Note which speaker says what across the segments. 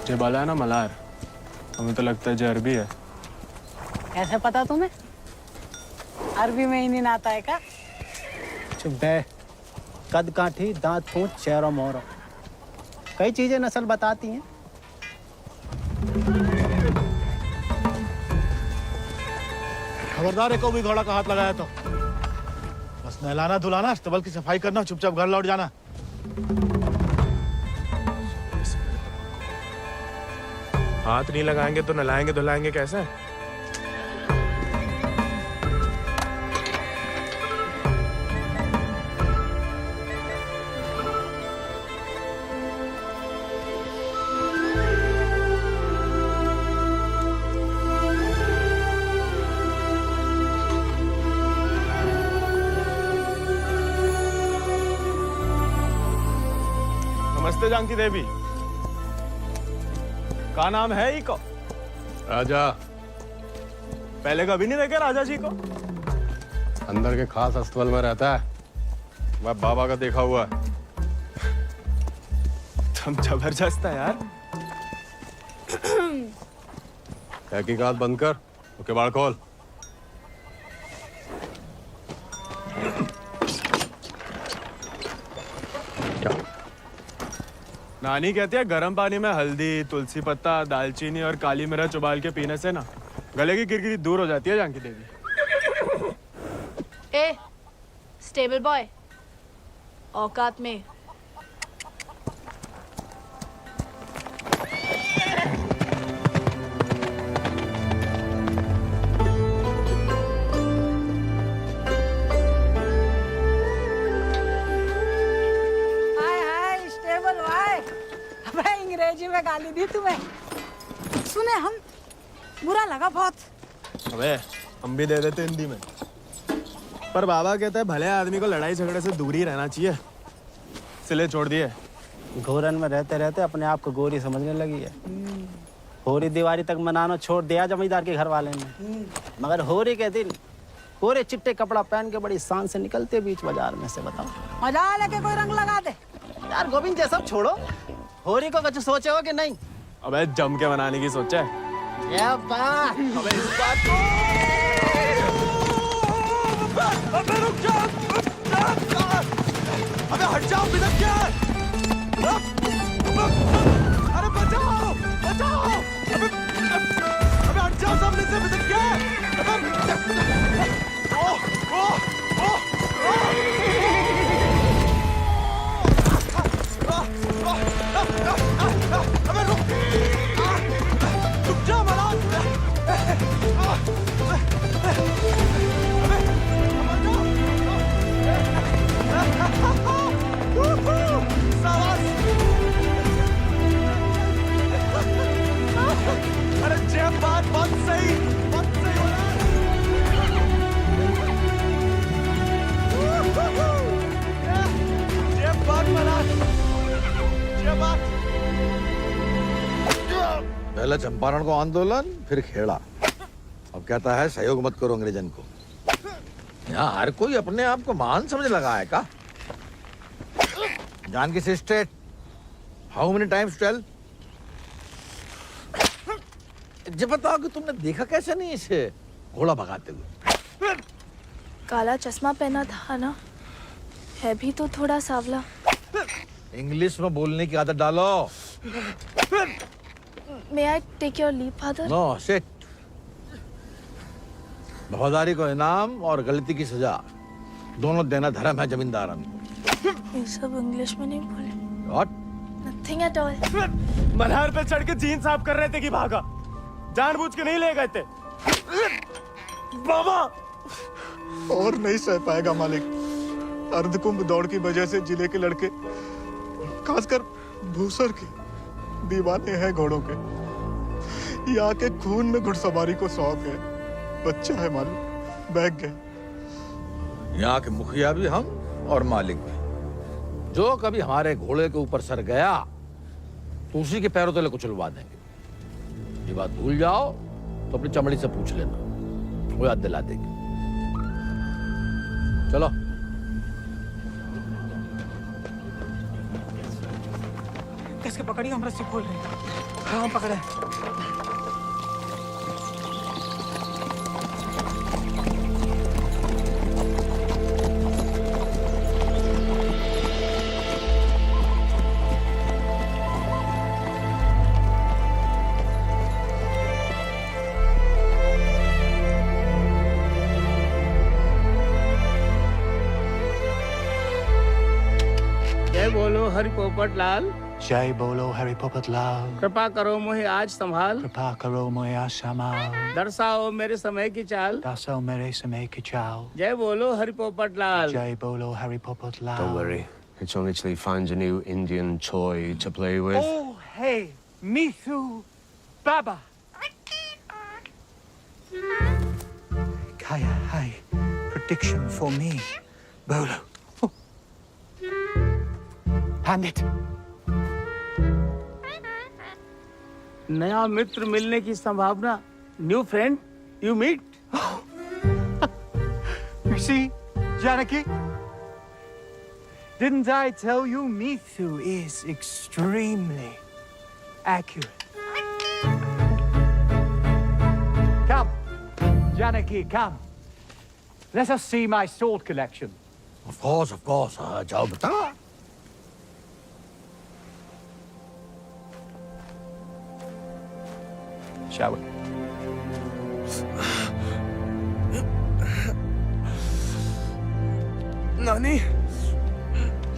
Speaker 1: ये बाला है ना मलार, हमें तो लगता है जो अरबी है।
Speaker 2: कैसे पता तुम्हें? अरबी में ही नहीं आता है क्या?
Speaker 3: चुप बे। कद काठी, दांत फूंट, चेहरा मोहरा, कई चीजें नस्ल बताती हैं।
Speaker 4: खबरदार है, को भी घोड़ा का हाथ लगाया तो बस नहलाना धुलाना, अस्तबल की सफाई करना, चुपचाप घर लौट जाना।
Speaker 1: हाथ नहीं लगाएंगे तो नहलाएंगे धुलाएंगे कैसे? नमस्ते जानकी देवी, का नाम है ही को?
Speaker 5: राजा।
Speaker 1: पहले कभी नहीं देखे राजा जी को?
Speaker 5: अंदर के खास अस्तबल में रहता है, मैं बाबा का देखा हुआ है।
Speaker 1: तुम जबरदस्त है यार।
Speaker 5: तहकीकात बंद कर, तो किवाड़ खोल।
Speaker 1: नानी कहती है गर्म पानी में हल्दी, तुलसी पत्ता, दालचीनी और काली मिर्च उबाल के पीने से ना गले की किरकिरी दूर हो जाती है जानकी देवी।
Speaker 6: ए, स्टेबल बॉय, औकात में।
Speaker 2: अंग्रेजी में गाली दी तुम्हें, सुने हम, बुरा लगा बहुत।
Speaker 1: अबे हम भी दे देते हिंदी में, पर बाबा कहता है भले आदमी को लड़ाई झगड़े से दूर ही रहना चाहिए, इसलिए छोड़ दिए।
Speaker 3: घोरन में रहते रहते अपने आप को गोरी समझने लगी है। होरी दिवाली तक मनाना छोड़ दिया जमींदार के घर वाले ने, मगर होरी के दिन पूरे चिट्टे कपड़ा पहन के बड़ी शान से निकलते बीच बाजार में से। बताओ,
Speaker 2: मजा लेके कोई रंग लगा दे।
Speaker 3: यार गोविंद, ये सब छोड़ो, होरी को कुछ सोचे हो कि नहीं?
Speaker 1: अबे जम के मनाने की सोचा है।
Speaker 3: क्या बात?
Speaker 1: अबे इस बात को अबे रुक जा, अबे हट जाओ, बिदक क्या? अरे बचाओ बचाओ, अबे हट जाओ सामने से, बिदक क्या? अबे रुक जा मलार, अरे जय बात बहुत सही जय बात मलार, जय बात।
Speaker 7: पहले चंपारण को आंदोलन, फिर खेड़ा, अब कहता है सहयोग मत करो अंग्रेजन को। यहाँ हर कोई अपने आप को महान समझ लगा है का? Janaki sister, how many times tell? जब बताओ कि तुमने देखा कैसे नहीं इसे घोड़ा भगाते हुए?
Speaker 6: काला चश्मा पहना था ना, है भी तो थोड़ा सावला।
Speaker 7: इंग्लिश में बोलने की आदत डालो।
Speaker 6: May I take your leave, father?
Speaker 7: No sit. वफादारी को इनाम और गलती की सजा दोनों देना धर्म है जमींदारन को।
Speaker 6: ये सब इंग्लिश में नहीं बोले।
Speaker 7: What?
Speaker 6: Nothing at all.
Speaker 1: Malhar पे चढ़ के जीन साफ कर रहे थे कि भागा, जानबूझ के नहीं ले गए थे। बाबा
Speaker 4: और नहीं सह पाएगा मालिक। अर्धकुंभ दौड़ की वजह से जिले के लड़के, खासकर भूसर के, दीवाने हैं घोड़ों के। यहाँ के खून में घुड़सवारी को शौक है। बच्चा है मालिक, बहक गए।
Speaker 7: यहाँ के मुखिया भी हम और मालिक भी। जो कभी हमारे घोड़े के ऊपर सर गया तो उसी के पैरों तले कुचलवा देंगे। ये बात भूल जाओ तो अपनी चमड़ी से पूछ लेना, वो याद दिला देगी। चलो।
Speaker 8: कैसे पकड़ी हम रस्सी खोल रहे हैं। हाँ पकड़े।
Speaker 3: जय बोलो हरि पोपट लाल।
Speaker 4: जय बोलो हरि पोपट लाल।
Speaker 3: कृपा करो मुझे आज संभाल।
Speaker 4: कृपा करो मोया संभाल।
Speaker 3: दर्शाओ मेरे समय की चाल।
Speaker 4: दर्शाओ मेरे समय की चाल।
Speaker 3: जय बोलो हरि पोपट लाल।
Speaker 4: जय बोलो Hari Popat Lal.
Speaker 5: Don't worry. It's only till he finds a new Indian toy to play with.
Speaker 8: Oh, hey, Mithu Baba. Kaya, hi. Prediction for me. Bolo. Oh. Hand it.
Speaker 3: नया मित्र मिलने की संभावना। New friend you meet.
Speaker 8: You see, Janaki? Didn't I tell you Mithu is extremely accurate? Come, Janaki, come. Let us see my sword collection.
Speaker 7: Of course, जाओ बता।
Speaker 4: Shall we?
Speaker 8: नानी,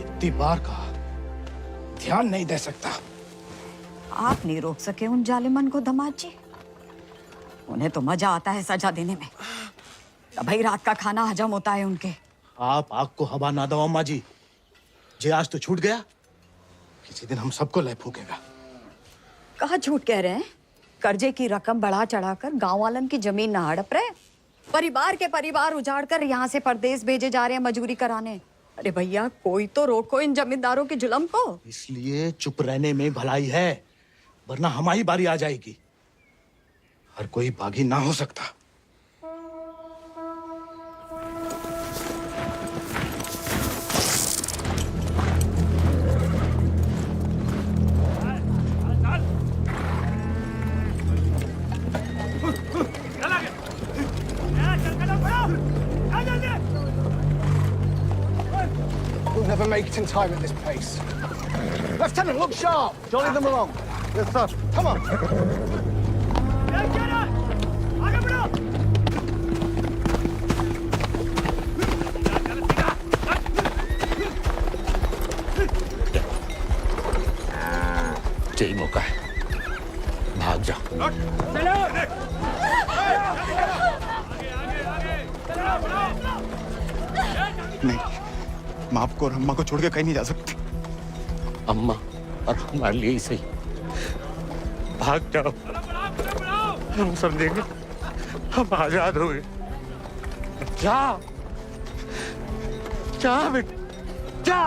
Speaker 9: इतनी बार कहा, ध्यान नहीं दे सकता।
Speaker 10: आप नहीं रोक सके उन जालिमन को दामाद जी। उन्हें तो मजा आता है सजा देने में। तभी रात का खाना हजम होता है उनके।
Speaker 9: आप आग को हवा ना दो अम्मा जी। जे आज तो छूट गया, किसी दिन हम सबको ले फूकेगा।
Speaker 10: कहाँ झूठ कह रहे हैं? कर्जे की रकम बढ़ा चढ़ाकर गांव वालन की जमीन न हड़प रहे। परिवार के परिवार उजाड़कर यहाँ से परदेश भेजे जा रहे हैं मजूरी कराने। अरे भैया, कोई तो रोको इन जमींदारों के जुल्म को।
Speaker 9: इसलिए चुप रहने में भलाई है, वरना हमारी बारी आ जाएगी। हर कोई बागी ना हो सकता। We'll never make it in time at this pace. Lieutenant, look sharp. Jolly them along. Yes, sir. Come on.
Speaker 7: यही मौका है, भाग जा।
Speaker 4: नहीं, मैं आपको और अम्मा को छोड़ के कहीं नहीं जा सकती।
Speaker 7: अम्मा और हमारे लिए ही सही, भाग जाओ। हम समझेंगे, हम आजाद हो गए। जा जा बेटा, जा।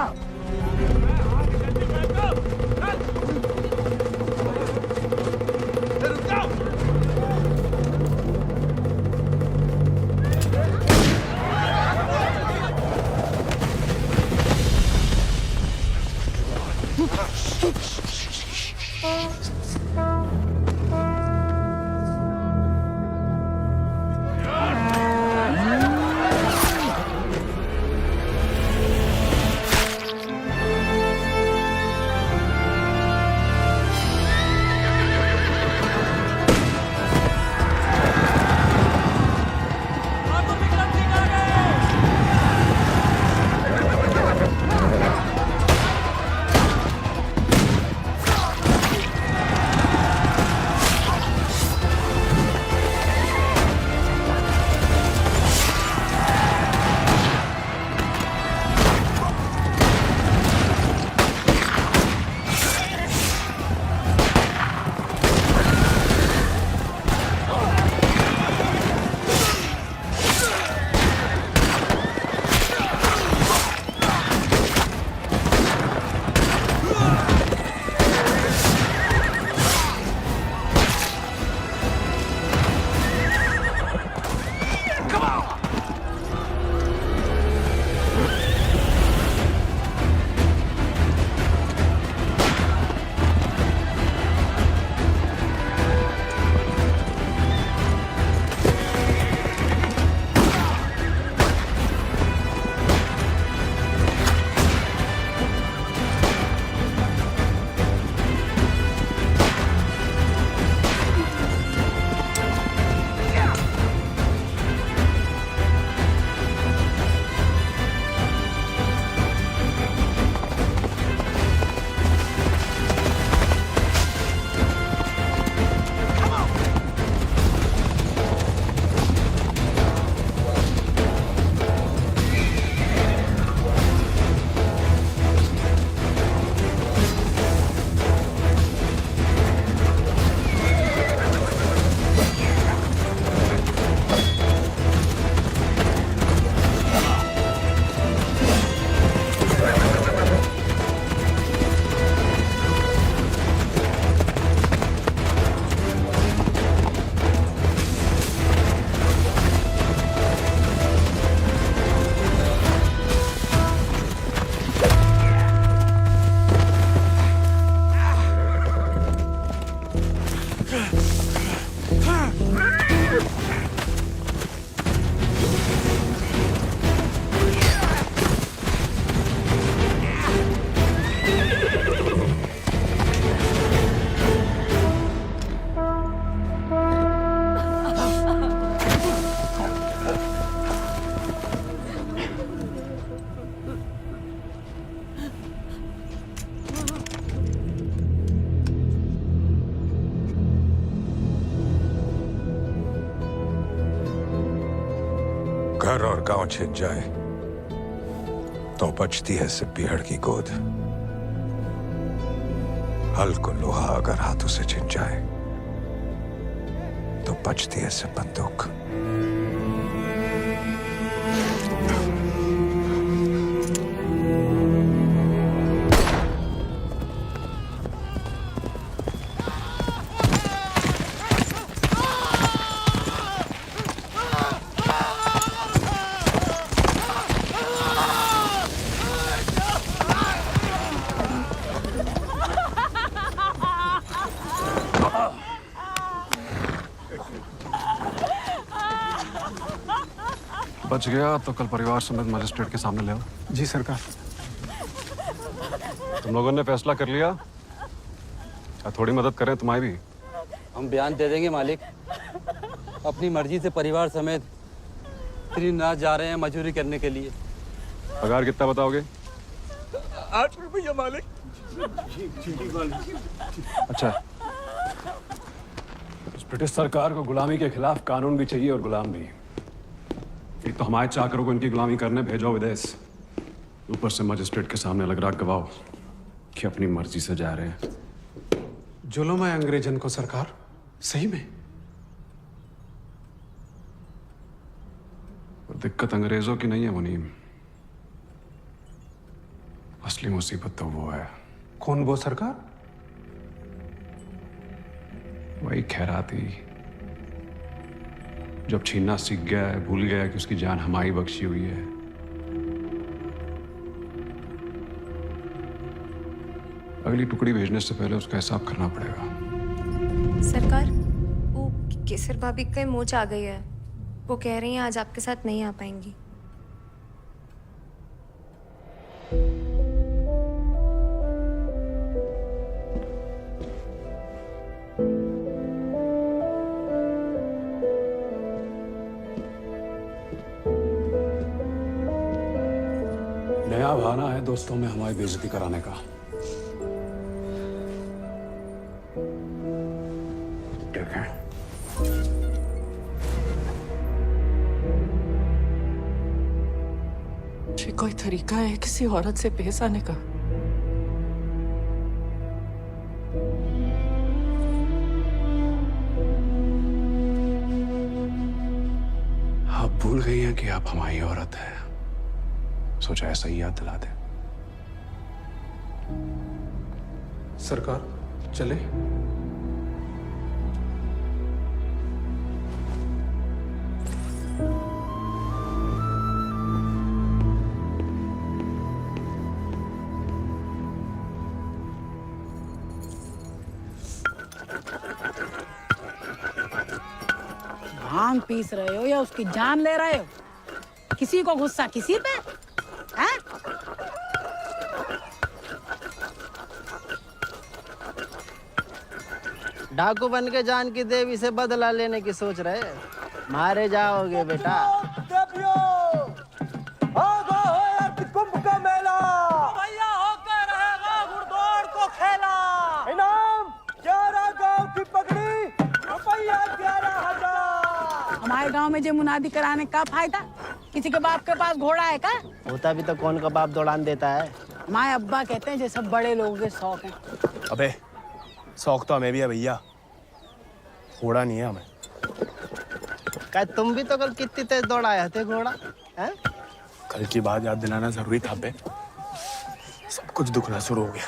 Speaker 11: घर और गांव छिन जाए तो बचती है सिर्फ पीहड़ की गोद। हल को लोहा अगर हाथों से छिन जाए तो बचती है सिर्फ बंदूक।
Speaker 12: बच गया तो कल परिवार समेत मजिस्ट्रेट के सामने ले आओ।
Speaker 1: जी सरकार।
Speaker 12: तुम लोगों ने फैसला कर लिया, थोड़ी मदद करें तुम्हारी भी।
Speaker 13: हम बयान दे देंगे मालिक। अपनी मर्जी से परिवार समेत त्रिनाथ जा रहे हैं मजदूरी करने के लिए।
Speaker 12: पगार कितना बताओगे?
Speaker 4: 8 रुपया मालिक।
Speaker 12: अच्छा, इस ब्रिटिश सरकार को गुलामी के खिलाफ कानून भी चाहिए और गुलाम भी। एक तो हमारे चाकरों को इनकी गुलामी करने भेजो विदेश, ऊपर से मजिस्ट्रेट के सामने लग रहा गवाह कि अपनी मर्जी से जा रहे हैं।
Speaker 1: जुल्म है अंग्रेजन को सरकार, सही में।
Speaker 12: और दिक्कत अंग्रेजों की नहीं है मुनीम, असली मुसीबत तो वो है।
Speaker 1: कौन वो सरकार?
Speaker 12: वही खैराती, जब छीनना सीख गया है, भूल गया कि उसकी जान हमारी बख्शी हुई है। अगली टुकड़ी भेजने से पहले उसका हिसाब करना पड़ेगा।
Speaker 14: सरकार, वो केसर भाभी का मोच आ गई है। वो कह रही हैं आज आपके साथ नहीं आ पाएंगी।
Speaker 12: नया बहाना है दोस्तों में हमारी बेइज्जती कराने का। ठीक है,
Speaker 2: ये कोई तरीका है किसी औरत से पेश आने का?
Speaker 12: आप भूल गई हैं कि आप हमारी औरत है, सोचा ऐसा ही याद दिला दे।
Speaker 1: सरकार चले?
Speaker 2: भांग पीस रहे हो या उसकी जान ले रहे हो? किसी को गुस्सा किसी पे है?
Speaker 3: डाकू बन के जान की देवी से बदला लेने की सोच रहे, मारे जाओगे बेटा।
Speaker 9: कुंभ का मेला भैया होकर रहेगा घुड़दौड़ को खेला। इनाम 11 गांव की पगड़ी, रुपया 11,000।
Speaker 2: हमारे गांव में जो मुनादी कराने का फायदा? किसी के बाप के पास घोड़ा है का?
Speaker 3: होता भी तो कौन का बाप दौड़ान देता है।
Speaker 2: हमारे अब्बा कहते हैं ये सब बड़े लोगों के शौक हैं।
Speaker 1: अबे शौक तो हमें भी है भैया, घोड़ा नहीं है हमें।
Speaker 3: क्या तुम भी तो कल कितनी तेज दौड़ाए थे घोड़ा है?
Speaker 1: कल की बात याद दिलाना जरूरी था बे, सब कुछ दुखना शुरू हो गया।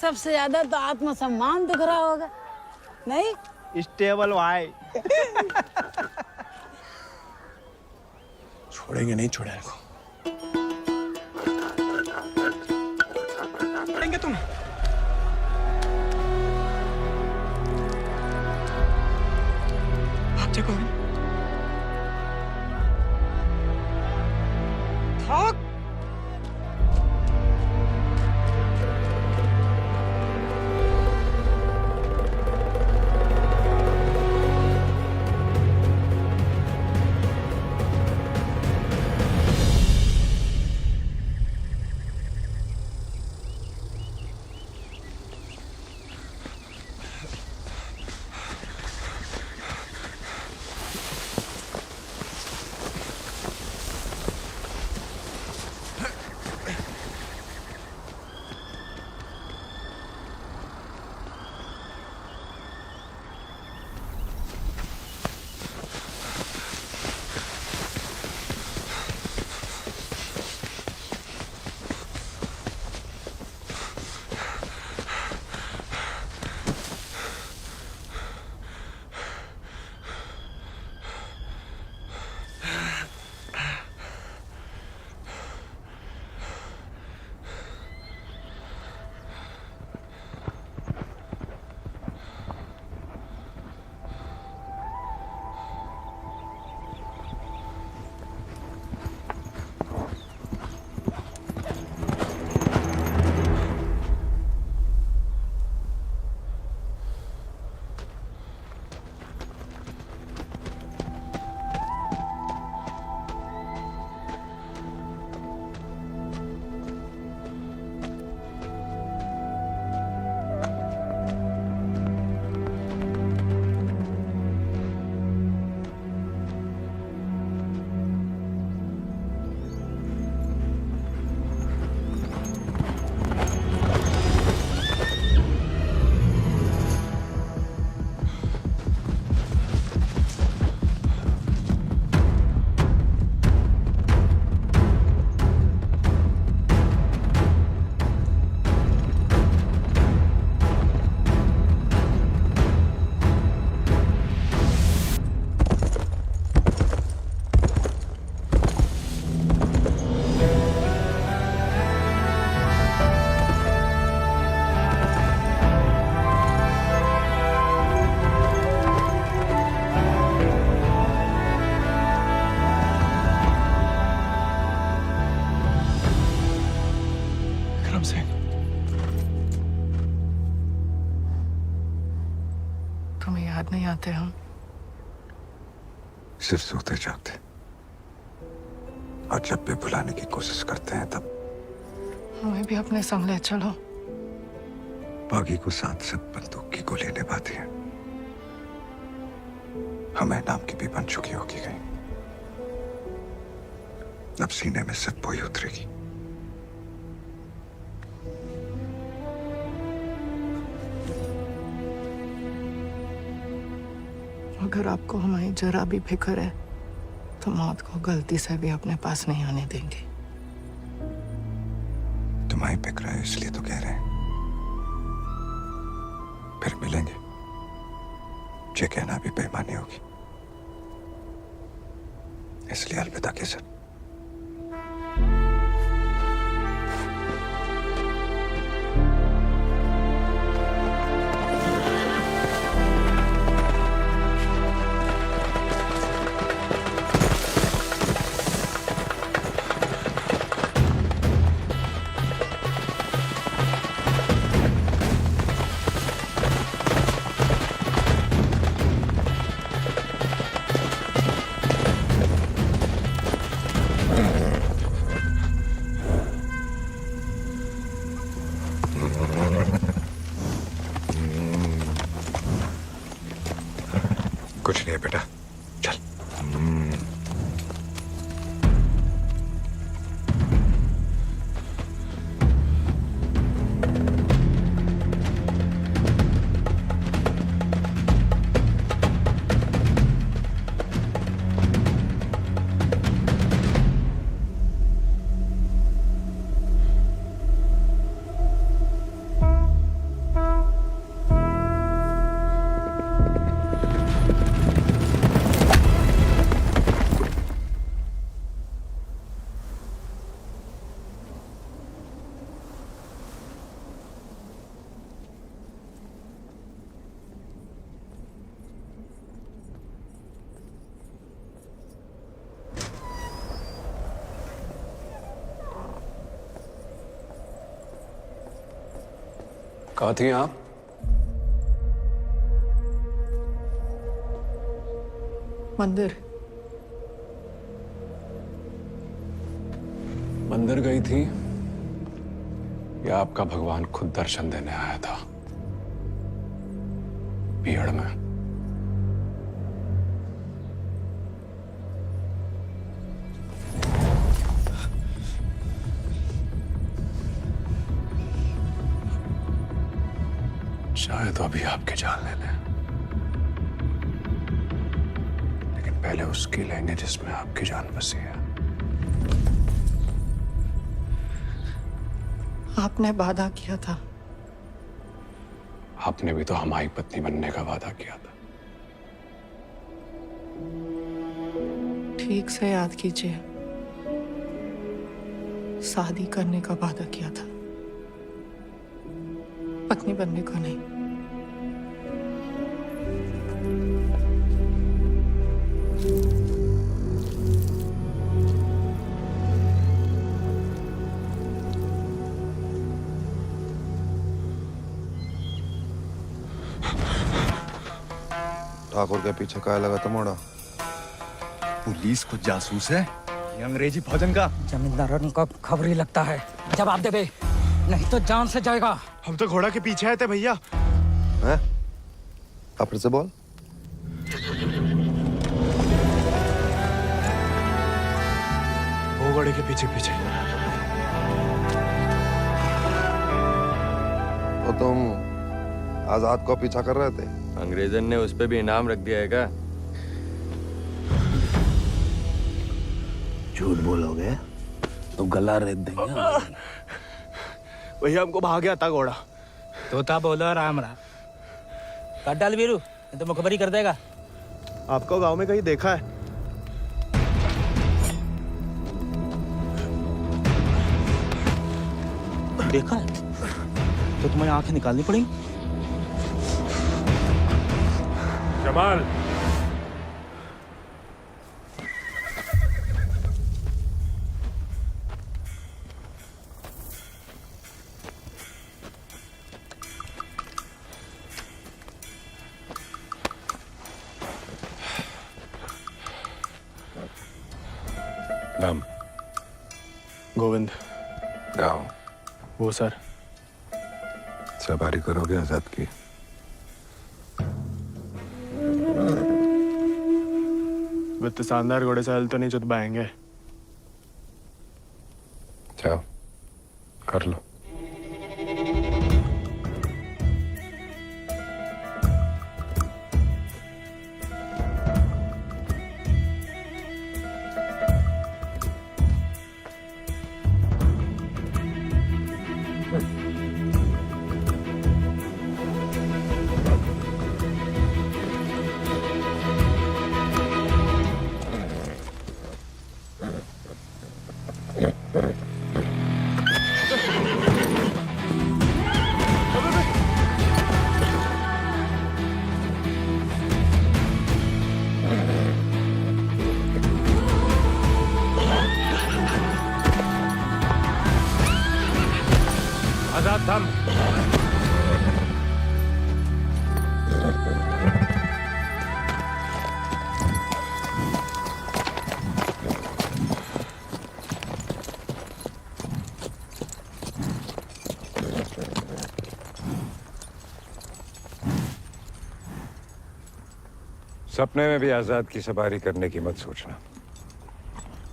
Speaker 2: सबसे ज्यादा तो आत्मसम्मान दिख रहा होगा, नहीं?
Speaker 3: स्टेबल भाई।
Speaker 1: छोड़ेंगे नहीं छोड़ेंगे को। छोड़ेंगे तुम? आप देखो भाग।
Speaker 2: तुम्हें याद नहीं आते हम?
Speaker 11: सिर्फ सोते जागते, और जब भी बुलाने की कोशिश करते हैं तब
Speaker 2: हमें भी अपने संग ले चलो।
Speaker 11: बागी को साथ सब बंदूक की गोली निभाती है, हमें नाम की भी बन चुकी होगी कहीं। अब सीने में सिर्फ वही उतरेगी।
Speaker 2: अगर आपको हमारी जरा भी फिक्र है तो मौत को गलती से भी अपने पास नहीं आने देंगे।
Speaker 11: तुम्हारी फिक्र है इसलिए तो कह रहे हैं। फिर मिलेंगे, ये कहना भी बेईमानी होगी, इसलिए अलविदा केसर। कुछ नहीं है बेटा, चल।
Speaker 12: कहाँ थी आप?
Speaker 2: मंदिर।
Speaker 12: मंदिर गई थी या आपका भगवान खुद दर्शन देने आया था भीड़ में? शायद अभी आपकी जान ले लें, लेकिन पहले उसकी लेंगे जिसमें आपकी जान बसी है।
Speaker 2: आपने वादा किया था।
Speaker 12: आपने भी तो हमारी पत्नी बनने का वादा किया था।
Speaker 2: ठीक से याद कीजिए, शादी करने का वादा किया था, पत्नी बनने को नहीं।
Speaker 15: ठाकुर के पीछे काय लगा तमोड़ा?
Speaker 16: पुलिस खुद जासूस है, ये अंग्रेजी भोजन का।
Speaker 17: जमींदारों का खबर ही लगता है। जवाब दे बे, नहीं तो जान से जाएगा।
Speaker 1: हम तो घोड़ा के पीछे आए थे भैया।
Speaker 15: हैं? आप फिर से बोल।
Speaker 1: वो घोड़े के पीछे पीछे।
Speaker 15: तो तुम आजाद को पीछा कर रहे थे?
Speaker 5: अंग्रेजन ने उस पे भी इनाम रख दिया है क्या?
Speaker 3: झूठ बोलोगे तो गला रेत देंगे।
Speaker 1: भैया हमको भाग गया था घोड़ा।
Speaker 17: तोता बोलो राम राम। काट डाल वीरू, नहीं तो मुखबरी कर देगा।
Speaker 1: आपको गांव में कहीं देखा है?
Speaker 17: देखा है तो तुम्हें आंखें निकालनी पड़ेंगी।
Speaker 12: जमाल,
Speaker 11: नाम?
Speaker 1: गोविंद।
Speaker 11: गाँव?
Speaker 1: वो सर।
Speaker 11: सवारी करोगे आजाद की?
Speaker 1: वित्त शानदार घोड़े से हल तो नहीं चुतवाएंगे।
Speaker 11: जाओ कर लो।
Speaker 1: आजाद थम।
Speaker 11: सपने में भी आजाद की सवारी करने की मत सोचना,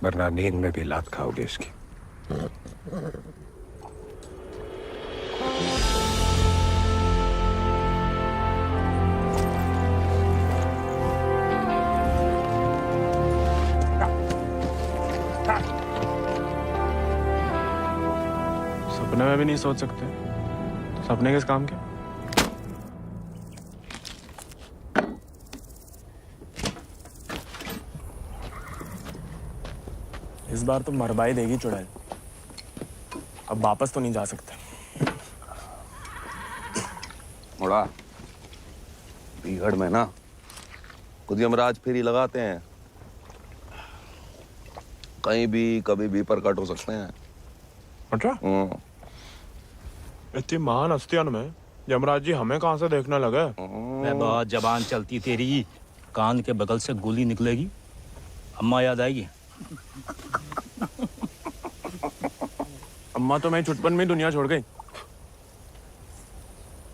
Speaker 11: वरना नींद में भी लात खाओगे इसकी।
Speaker 1: सपने में भी नहीं सोच सकते तो सपने किस काम के? इस बार तो मरवाई देगी चुड़ैल। अब वापस तो नहीं जा सकते।
Speaker 15: मुड़ा बीगड़ में ना खुद यमराज फेरी लगाते हैं, कहीं भी कभी भी प्रकट हो सकते हैं।
Speaker 1: अच्छा? इतनी महान हस्तियों में यमराज जी हमें कहाँ से देखने लगे?
Speaker 17: मैं बहुत जबान चलती तेरी, कान के बगल से गोली निकलेगी, अम्मा याद आएगी।
Speaker 1: अम्मा तो मैं छुटपन में दुनिया छोड़ गई।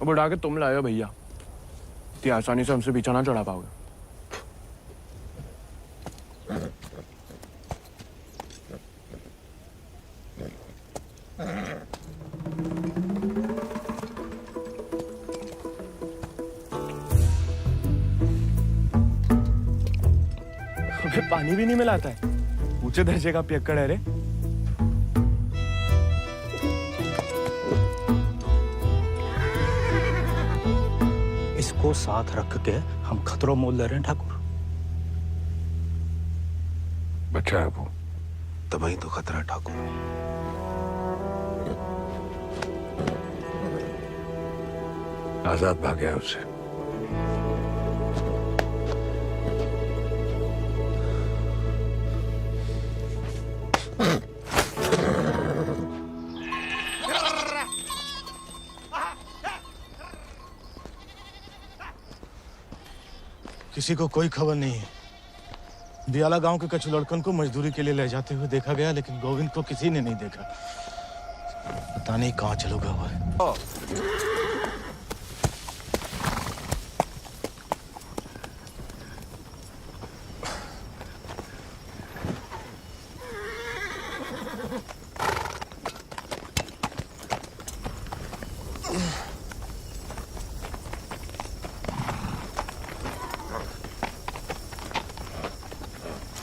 Speaker 1: अब उड़ा के तुम लाए हो भैया, इतनी आसानी से हमसे पीछा ना चढ़ा पाओगे। हमें पानी भी नहीं मिलाता है, ऊंचे दर्जे का पियक्कड़ है रे।
Speaker 17: इसको साथ रख के हम खतरों मोल ले रहे हैं ठाकुर।
Speaker 11: बच्चा है वो,
Speaker 15: तभी तो खतरा ठाकुर।
Speaker 11: आजाद भाग गया उससे।
Speaker 4: किसी को कोई खबर नहीं है। बियाला गांव के कछु लड़कन को मजदूरी के लिए ले जाते हुए देखा गया, लेकिन गोविंद को किसी ने नहीं देखा। पता नहीं कहाँ चलोगा वह।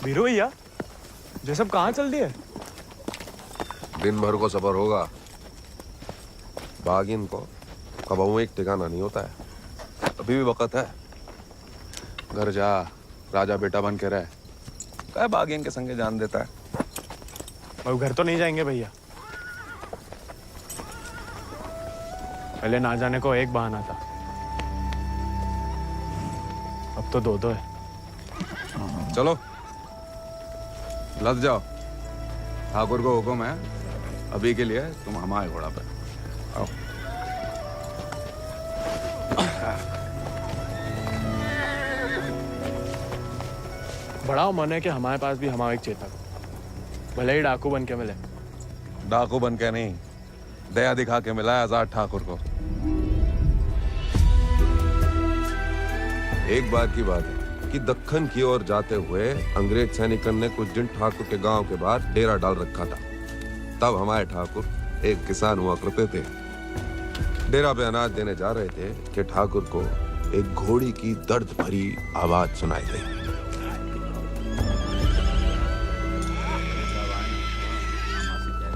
Speaker 1: वीरू भैया, ये सब कहाँ चल दिए?
Speaker 15: दिन भर को सफर होगा, बागिन को कबाऊ एक ठिकाना नहीं होता है। अभी भी वक्त है, घर जा, राजा बेटा बन के रह। क्या बागिन के संगे जान देता है।
Speaker 1: अब घर तो नहीं जाएंगे भैया, पहले ना जाने को एक बहाना था, अब तो दो है।
Speaker 15: चलो लद जाओ, ठाकुर को हुक्म है, अभी के लिए तुम हमारे घोड़ा पे आओ।
Speaker 1: बड़ा मन है कि हमारे पास भी हमारा एक चेता भले ही डाकू बन के मिले।
Speaker 15: डाकू बन के नहीं, दया दिखा के मिला है आजाद ठाकुर को। एक बार की बात है कि दक्कन की ओर जाते हुए अंग्रेज सैनिकों ने कुछ दिन ठाकुर के गांव के बाहर डेरा डाल रखा था। तब हमारे ठाकुर एक किसान हुआ करते थे। डेरा पे अनाज देने जा रहे थे कि ठाकुर को एक घोड़ी की दर्द भरी आवाज सुनाई दी।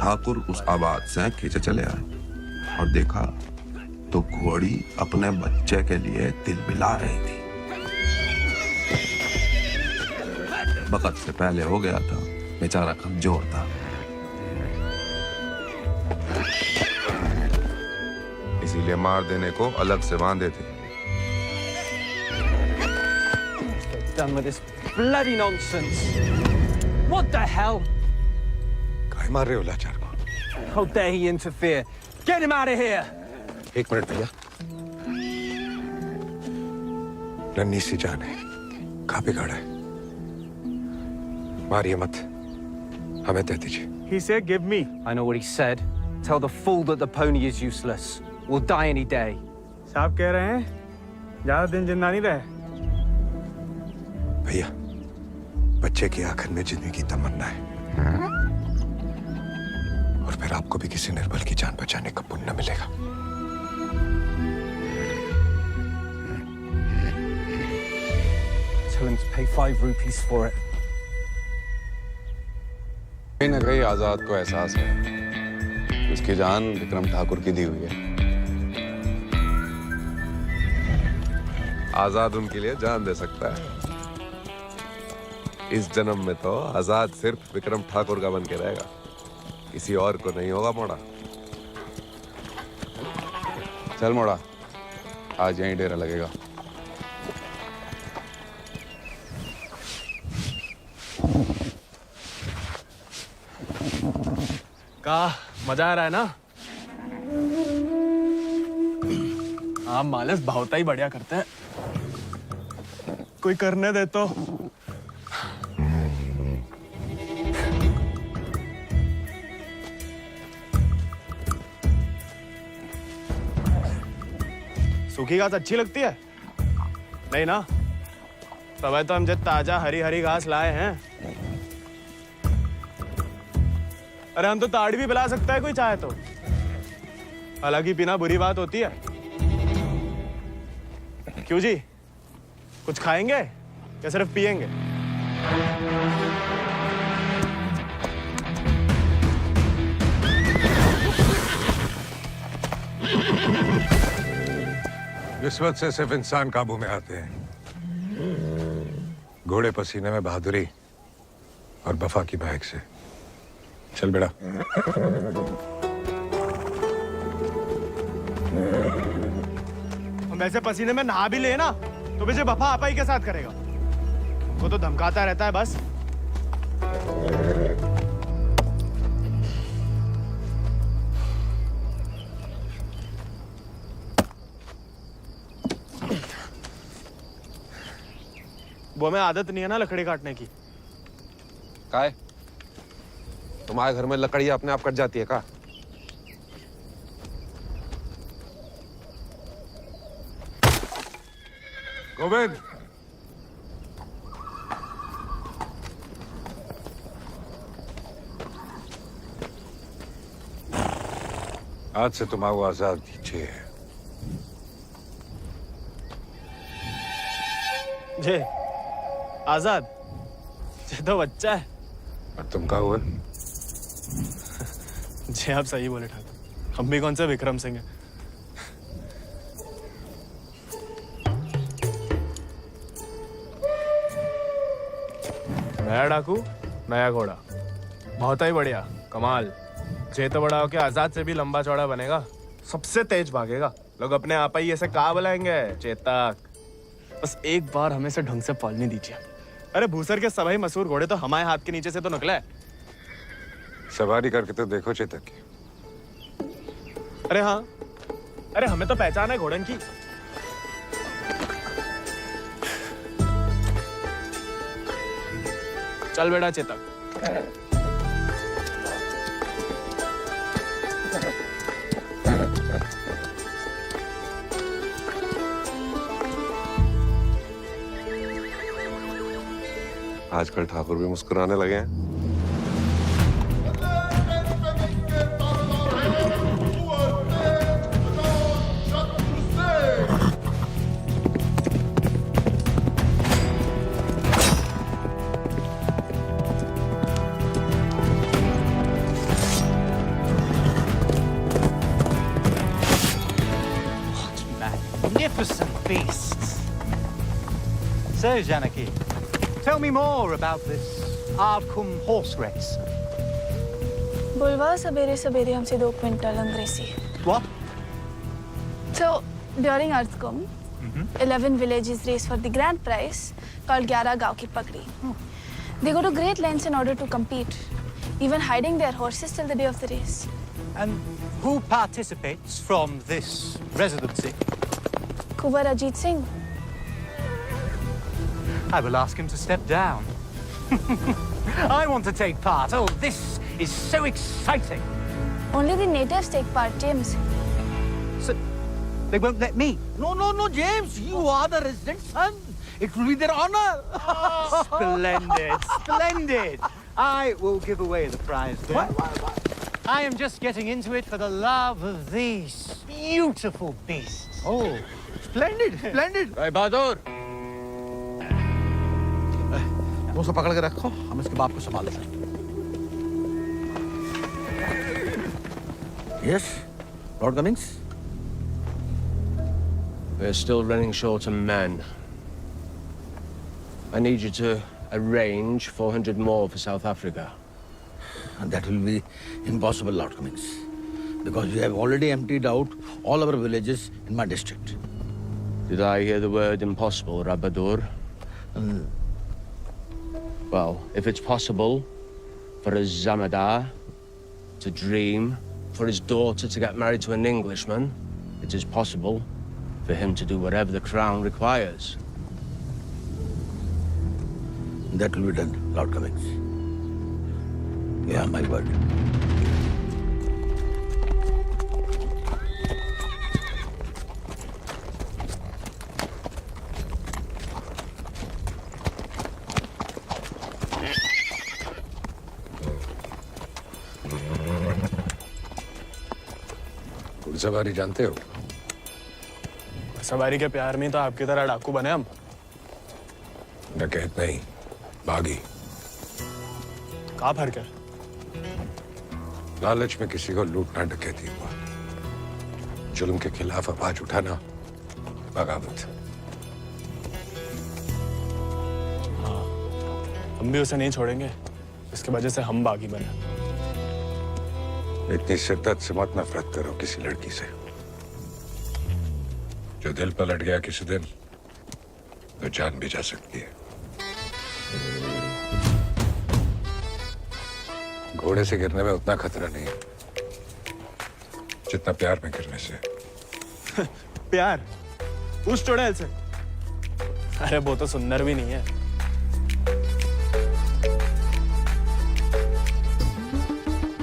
Speaker 15: ठाकुर उस आवाज से खींचे चले आए और देखा तो घोड़ी अपने बच्चे के लिए तिलमिला रही थी। वक्त से पहले हो गया था, बेचारा कमजोर था। इसीलिए मार देने को अलग से बांधे थे।
Speaker 18: Done with this bloody nonsense. What the hell?
Speaker 11: काय मार रहे हो लाचार को?
Speaker 18: How dare he interfere? Get him out of here!
Speaker 11: एक मिनट भैया। नन्ही सी जान है, कहाँ बिगाड़ा है? मारिए मत, हमें दे दीजिए।
Speaker 1: He said, "Give me."
Speaker 18: I know what he said. Tell the fool that the pony is useless. We'll die any day.
Speaker 1: साहब कह रहे हैं ज्यादा दिन जिंदा नहीं रहे।
Speaker 11: भैया, बच्चे की आंखन में जिंदगी की तमन्ना है, और फिर आपको भी किसी निर्बल की जान बचाने का पुण्य मिलेगा।
Speaker 18: Tell him to pay 5 rupees for it.
Speaker 15: कहीं न कहीं आजाद को एहसास है कि उसकी जान विक्रम ठाकुर की दी हुई है। आजाद उनके लिए जान दे सकता है। इस जन्म में तो आजाद सिर्फ विक्रम ठाकुर का बन के रहेगा, किसी और को नहीं होगा मोड़ा। चल मोड़ा, आज यहीं डेरा लगेगा।
Speaker 1: का मजा आ रहा है ना? आप मालस भावता ही बढ़िया करते हैं। कोई करने दे तो। सूखी घास अच्छी लगती है? नहीं ना? तब तो हम जब ताजा हरी हरी घास लाए हैं। अरे हम तो ताड़ी भी पिला सकता है कोई चाहे तो। हालांकि पीना बुरी बात होती है। क्यों जी? कुछ खाएंगे या सिर्फ पिएंगे?
Speaker 11: रिश्वत से सिर्फ इंसान काबू में आते हैं। घोड़े पसीने में बहादुरी और वफा की महक से। चल बेटा।
Speaker 1: हम ऐसे पसीने में नहा भी ले ना तो मुझे वफा आपा ही के साथ करेगा। वो तो धमकाता रहता है बस। वो हमें आदत नहीं है ना लकड़ी काटने की।
Speaker 15: काय? तुम्हारे घर में लकड़ी अपने आप कट जाती है का?
Speaker 11: गोविंद, आज से तुम आओ आजाद दीजिए।
Speaker 1: जे आजाद, ये तो बच्चा है।
Speaker 11: और तुम कहा हुआ?
Speaker 1: जी आप सही बोले ठाकुर, हम भी कौन से विक्रम सिंह हैं। नया डाकू, नया घोड़ा, बहुत ही बढ़िया, कमाल। जे तो बड़ा होके आजाद से भी लंबा चौड़ा बनेगा, सबसे तेज भागेगा। लोग अपने आप ही ऐसे कहा बुलाएंगे चेतक। बस एक बार हमें से ढंग से पालने दीजिए। अरे भूसर के सभी मशहूर घोड़े तो हमारे हाथ के नीचे से तो निकले।
Speaker 11: सवारी करके तो देखो चेतक की।
Speaker 1: अरे हाँ, अरे हमें तो पहचान है घोड़न की। चल बेटा चेतक,
Speaker 15: आजकल ठाकुर भी मुस्कुराने लगे हैं।
Speaker 8: Magnificent beasts. So, Janaki, tell me more about this Ardcumbe horse race.
Speaker 6: बुलवा सवेरे सवेरे हमसे 2 क्विंटल अंग्रेजी.
Speaker 8: What?
Speaker 6: So, during Ardcumbe, 11 villages race for the grand prize called 11 गांव की पगड़ी. They go to great lengths in order to compete, even hiding their horses till the day of the race.
Speaker 8: And who participates from this residency?
Speaker 6: Kunwar Ajit Singh.
Speaker 8: I will ask him to step down. I want to take part. Oh, this is so exciting.
Speaker 6: Only the natives take part, James.
Speaker 8: So, they won't let me? No, James. You are the resident son. It will be their honor. Splendid, splendid. I will give away the prize then. Why? I am just getting into it for the love of these beautiful beasts.
Speaker 7: Oh,
Speaker 8: splendid, splendid.
Speaker 7: भाई बहादुर, वो सब पकड़ के रखो, हम इसके बाप को संभाल लेंगे। Yes, Lord Cummings.
Speaker 18: We're still running short on men. I need you to arrange 400 more for South Africa.
Speaker 7: And that will be impossible, Lord Cummings, because we have already emptied out all our villages in my district.
Speaker 18: Did I hear the word impossible, Rabadur? Well, if it's possible for a Zamadar to dream, for his daughter to get married to an Englishman, it is possible for him to do whatever the crown requires.
Speaker 7: That will be done, Lord Cummings. Yeah, my word.
Speaker 11: घुड़सवारी जानते हो?
Speaker 1: सवारी के प्यार में तो आपकी तरह डाकू बने हम।
Speaker 11: डकैत नहीं, बागी।
Speaker 1: क्या फर्क है?
Speaker 11: लालच में किसी को लूटना डकैती हुआ। जुल्म के खिलाफ आवाज उठाना बगावत।
Speaker 1: हाँ, हम भी उसे नहीं छोड़ेंगे। इसकी वजह से हम बागी बने।
Speaker 11: इतनी शिद्दत से मत नफरत करो किसी लड़की से। जो दिल पलट गया किसी दिन, तो जान भी जा सकती है। घोड़े से गिरने में उतना खतरा नहीं है जितना प्यार में गिरने से।
Speaker 1: प्यार? उस चुड़ैल से? अरे वो तो सुंदर भी नहीं है।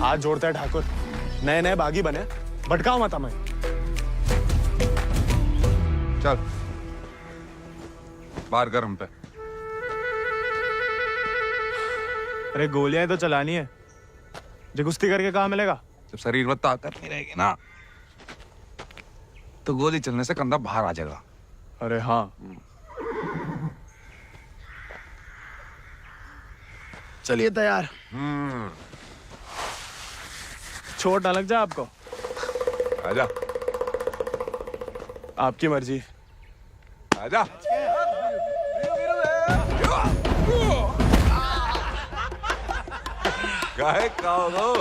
Speaker 1: हाथ जोड़ते हैं ठाकुर, नए नए बागी बने, भटकाओ मत हमें।
Speaker 15: चल बाहर कर हम पे।
Speaker 1: अरे गोलियां तो चलानी है, जो कुश्ती करके कहाँ मिलेगा?
Speaker 19: जब शरीर में ताकत नहीं रहेगी ना, तो गोली चलने से कंधा बाहर आ जाएगा।
Speaker 1: अरे हाँ, चलिए तैयार। चोट ना लग जाए आपको।
Speaker 15: आजा।
Speaker 1: आपकी मर्जी।
Speaker 15: आजा। काहे खाओ?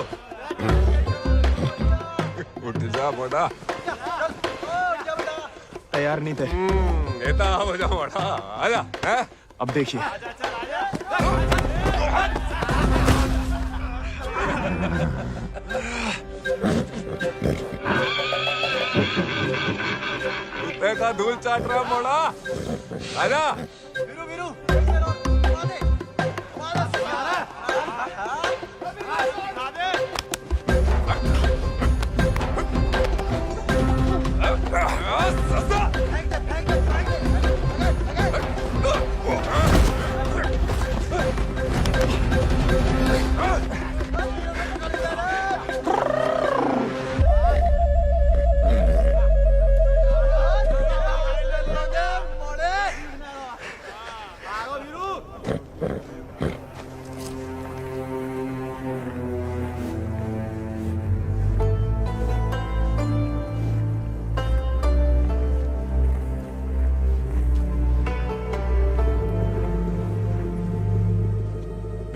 Speaker 15: उठ जा बड़ा।
Speaker 1: तैयार नहीं थे।
Speaker 15: येता हो जा बड़ा। आजा। हैं?
Speaker 1: अब देखिए।
Speaker 15: देखा धूल चाट रहा मोड़ा। आजा।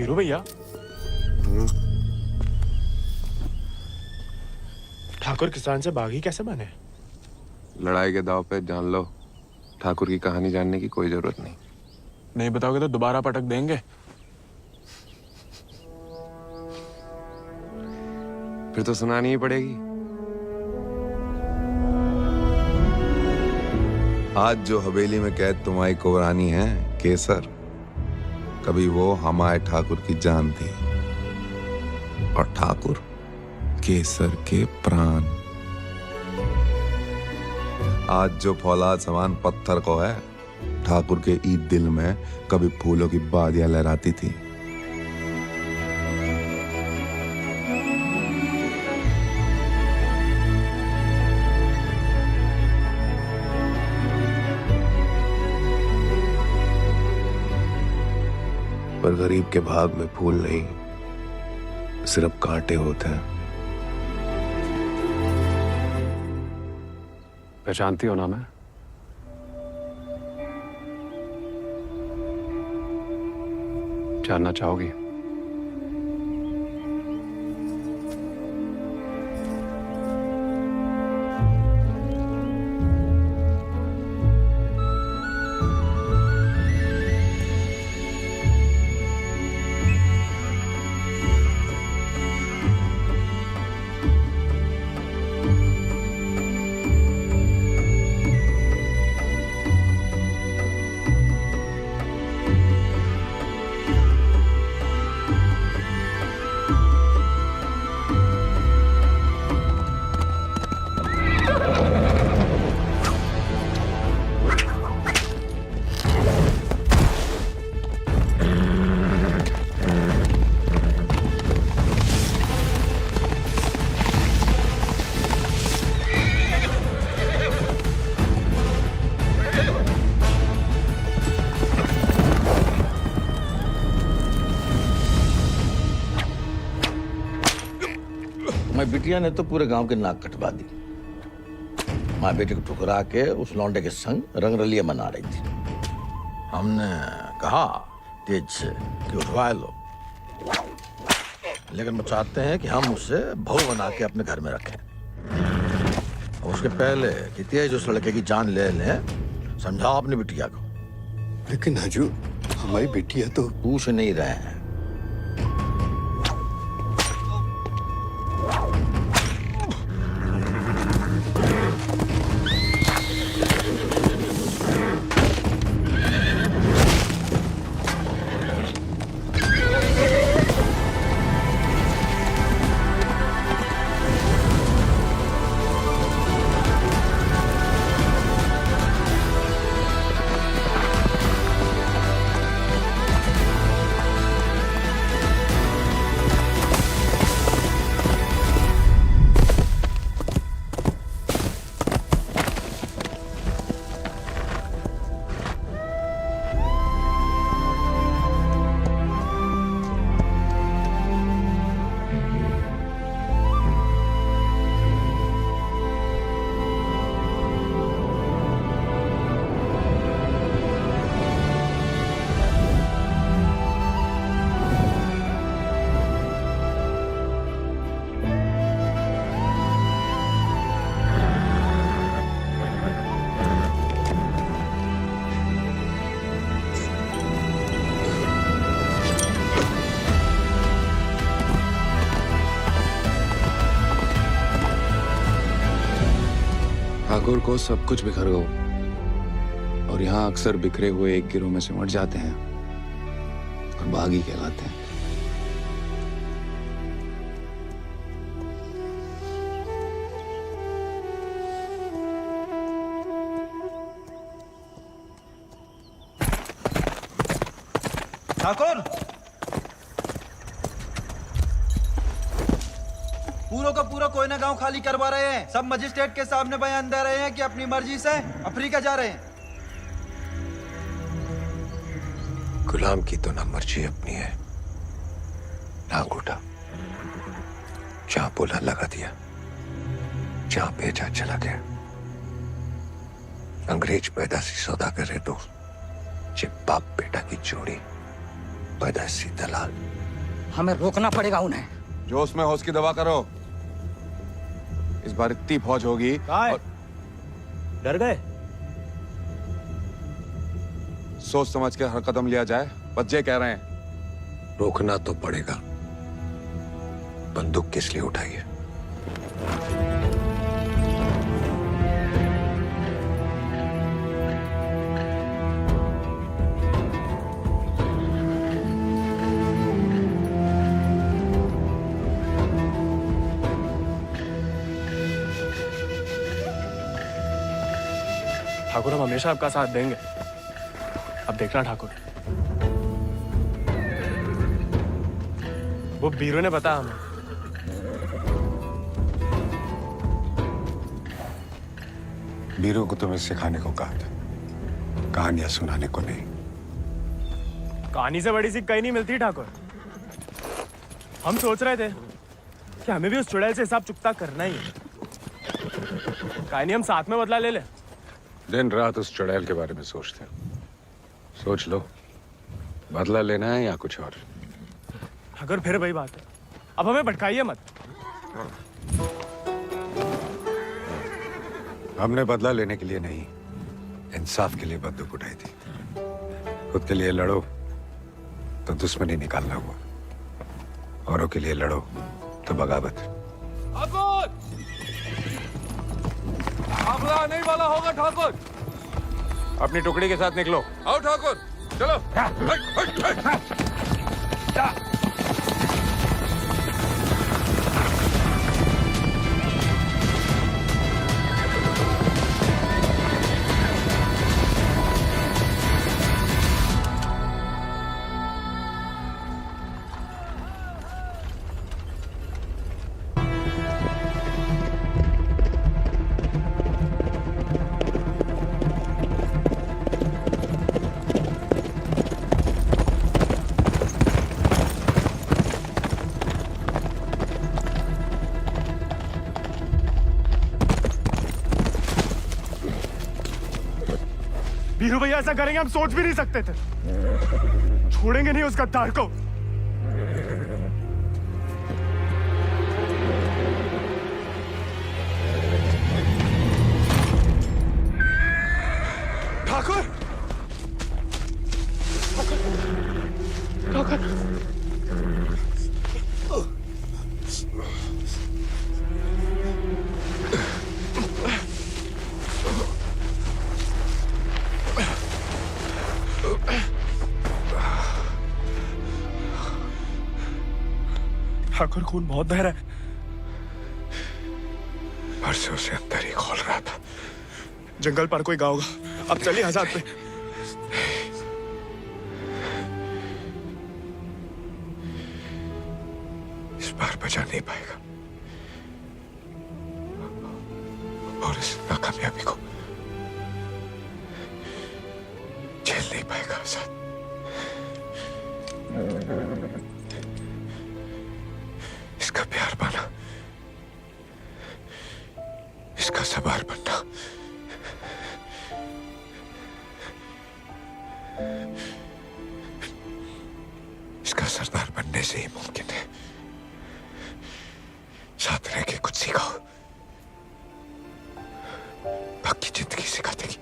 Speaker 1: वीरू भैया, ठाकुर किसान से बागी कैसे बने?
Speaker 15: लड़ाई के दाव पे जान लो, ठाकुर की कहानी जानने की कोई जरूरत नहीं।
Speaker 1: नहीं बताओगे तो दोबारा पटक देंगे।
Speaker 15: फिर तो सुनानी ही पड़ेगी। आज जो हवेली में कैद तुम्हारी कुबरानी है केसर, कभी वो हमारे ठाकुर की जान थी, और ठाकुर केसर के प्राण। आज जो फौलाद समान पत्थर को है, ठाकुर के ईद दिल में कभी फूलों की बादियां लहराती थी। पर गरीब के भाग में फूल नहीं, सिर्फ कांटे होते हैं।
Speaker 12: पहचानती हो ना मैं? जानना चाहोगी?
Speaker 7: मैं बिटिया ने तो पूरे गांव के नाक कटवा दी। माँ बेटे को ठुकरा के उस लौंडे के संग रंगरलिया मना रही थी। हमने कहा तेज से कि उठवा लो, लेकिन वो चाहते हैं कि हम उसे बहू बना के अपने घर में रखें। और उसके पहले कि तेज उस लड़के की जान ले लें, समझाओ अपनी बिटिया को।
Speaker 16: लेकिन हजूर, हमारी बिटिया तो
Speaker 7: पूछ नहीं रहे हैं।
Speaker 15: ठाकुर को सब कुछ बिखर गो, और यहाँ अक्सर बिखरे हुए एक गिरोह में सिमट जाते हैं और बागी कहलाते हैं।
Speaker 8: ठाकुर, पूरा का पूरा कोयना गांव खाली करवा रहे हैं। सब मजिस्ट्रेट के सामने बयान दे रहे हैं कि अपनी मर्जी से अफ्रीका जा रहे हैं।
Speaker 11: गुलाम की तो ना मर्जी अपनी है ना अंगूठा। जहां बोला लगा दिया, जहां भेजा चला गया। अंग्रेज पैदाशी सौदागर है तो ये बाप बेटा की जोड़ी पैदाशी दलाल।
Speaker 20: हमें रोकना पड़ेगा उन्हें।
Speaker 15: जोश में होश की दवा करो। इस बार इतनी फौज होगी और
Speaker 1: डर गए?
Speaker 15: सोच समझ के हर कदम लिया जाए। बच्चे कह रहे हैं।
Speaker 11: रोकना तो पड़ेगा। बंदूक किस लिए उठाई है?
Speaker 1: ठाकुर, हम हमेशा आपका साथ देंगे। अब देखना ठाकुर, वो बीरू ने बताया हमें।
Speaker 11: बीरू को तुम्हें सिखाने को कहा था, कहानियां सुनाने को नहीं।
Speaker 1: कहानी से बड़ी सी कहीं नहीं मिलती ठाकुर। हम सोच रहे थे कि हमें भी उस चुड़ैल से हिसाब चुकता करना ही है। कहानी हम साथ में बदला ले ले।
Speaker 11: दिन रात उस चुड़ैल के बारे में सोचते हैं। सोच लो, बदला लेना है या कुछ और।
Speaker 1: अगर फिर वही बात है, अब हमें भटकाइए मत।
Speaker 11: हमने बदला लेने के लिए नहीं, इंसाफ के लिए बंदूक उठाई थी। खुद के लिए लड़ो तो दुश्मनी निकालना हुआ, औरों के लिए लड़ो तो बगावत।
Speaker 5: काफिला आने वाला होगा ठाकुर। अपनी टुकड़ी के साथ निकलो। आओ ठाकुर, चलो।
Speaker 1: बीरू भैया ऐसा करेंगे हम सोच भी नहीं सकते थे। छोड़ेंगे नहीं उस गद्दार को। ठाकुर, ठाकुर, ठाकुर, खून बहुत बह रहा है।
Speaker 11: परसों से अंदर ही खोल रहा था।
Speaker 1: जंगल पर कोई गाँव होगा। अब चलिए आजाद पे।
Speaker 11: इस बार बचा नहीं पाएगा और इस नाकामयाबी को झेल नहीं पाएगा आजाद। इसका प्यार पाना, इसका सवार बनना, इसका सरदार बनने से ही मुमकिन है। साथ रह के कुछ सिखाओ, बाकी जिंदगी सिखा देगी।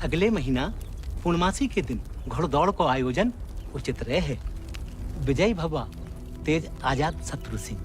Speaker 8: अगले महीना पूर्णमासी के दिन घोड़दौड़ को आयोजन उचित रहे। विजयी भवा तेज आजाद शत्रु सिंह।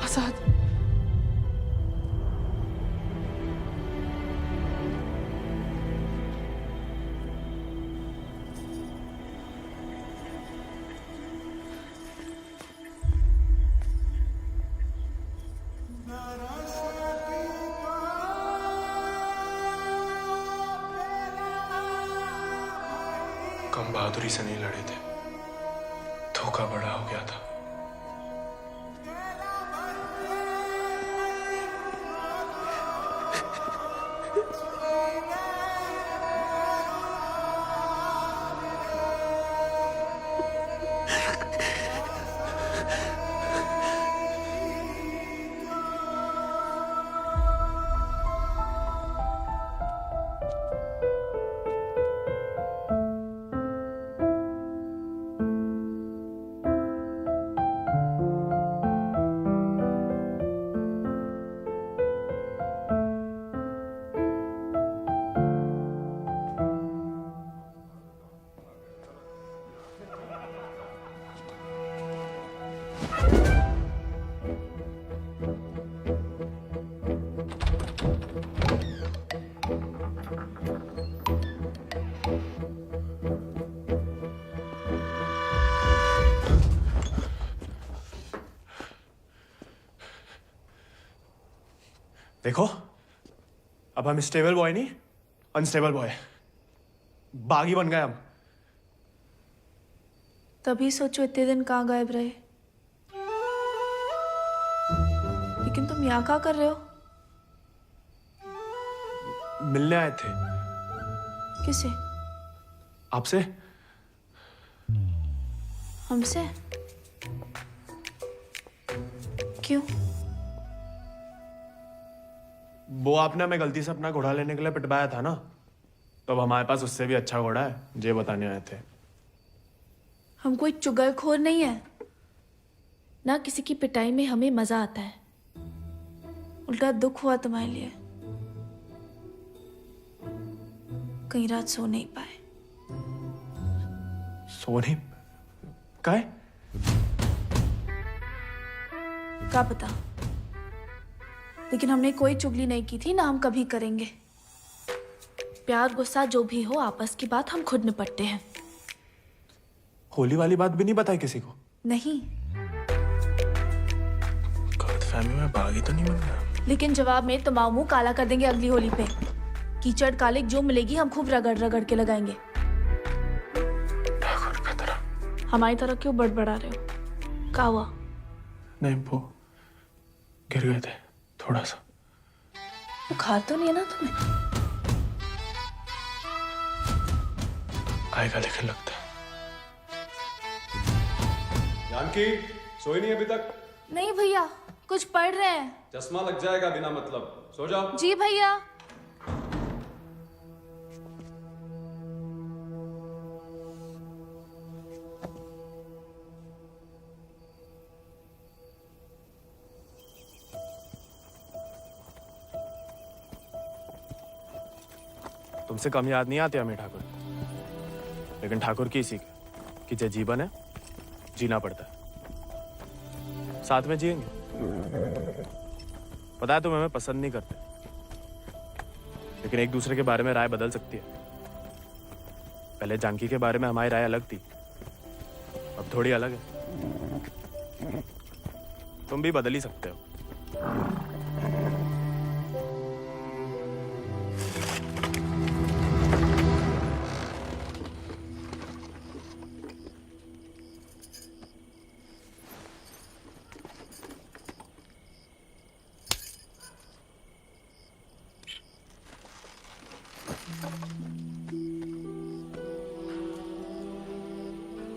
Speaker 6: आजाद।
Speaker 1: कम बहादुरी से नहीं लड़े थे, धोखा बड़ा हो गया था। देखो, अब हम स्टेबल बॉय नहीं, अनस्टेबल बॉय, बागी बन गए हम।
Speaker 6: तभी सोचो इतने दिन कहाँ गायब रहे। लेकिन तुम यहाँ क्या कर रहे हो?
Speaker 1: मिलने आए थे।
Speaker 6: किसे?
Speaker 1: आपसे।
Speaker 6: हमसे? क्यों?
Speaker 1: वो आपने हमें गलती से अपना घोड़ा लेने के लिए पिटवाया था ना, तो अब हमारे पास उससे भी अच्छा घोड़ा है, ये बताने आए थे।
Speaker 6: हम कोई चुगलखोर नहीं है ना, किसी की पिटाई में हमें मजा आता है। उल्टा दुख हुआ तुम्हारे लिए, कई रात सो नहीं पाए।
Speaker 1: सो नहीं? काहे?
Speaker 6: क्या पता, लेकिन हमने कोई चुगली नहीं की थी, ना हम कभी करेंगे। प्यार गुस्सा जो भी हो, आपस की बात हम खुद निपटते हैं।
Speaker 1: होली वाली बात भी नहीं बताई किसी को?
Speaker 6: नहीं।
Speaker 1: गलतफहमी में बागी तो नहीं बन गया?
Speaker 6: लेकिन जवाब में तुम्हारा मुंह काला कर देंगे अगली होली पे। कीचड़ कालिक जो मिलेगी हम खूब रगड़ रगड़ के लगाएंगे।
Speaker 1: ठाकुर का तरह।
Speaker 6: हमारी तरह क्यों बड़बड़ा रहे हो? क्या हुआ?
Speaker 1: नहीं, वो गिर गए थे थोड़ा सा।
Speaker 6: बुखार तो नहीं है ना तुम्हें?
Speaker 1: आएगा लेकिन लगता है।
Speaker 12: जानकी सोई नहीं अभी तक?
Speaker 6: नहीं भैया, कुछ पढ़ रहे हैं।
Speaker 12: चश्मा लग जाएगा बिना मतलब, सो जाओ।
Speaker 6: जी भैया।
Speaker 1: तुमसे कम याद नहीं आती हमें ठाकुर, लेकिन ठाकुर की सीख कि जो जीवन है जीना पड़ता है, साथ में जिएंगे। पता है तुम हमें पसंद नहीं करते, लेकिन एक दूसरे के बारे में राय बदल सकती है। पहले जानकी के बारे में हमारी राय अलग थी, अब थोड़ी अलग है। तुम भी बदल ही सकते हो।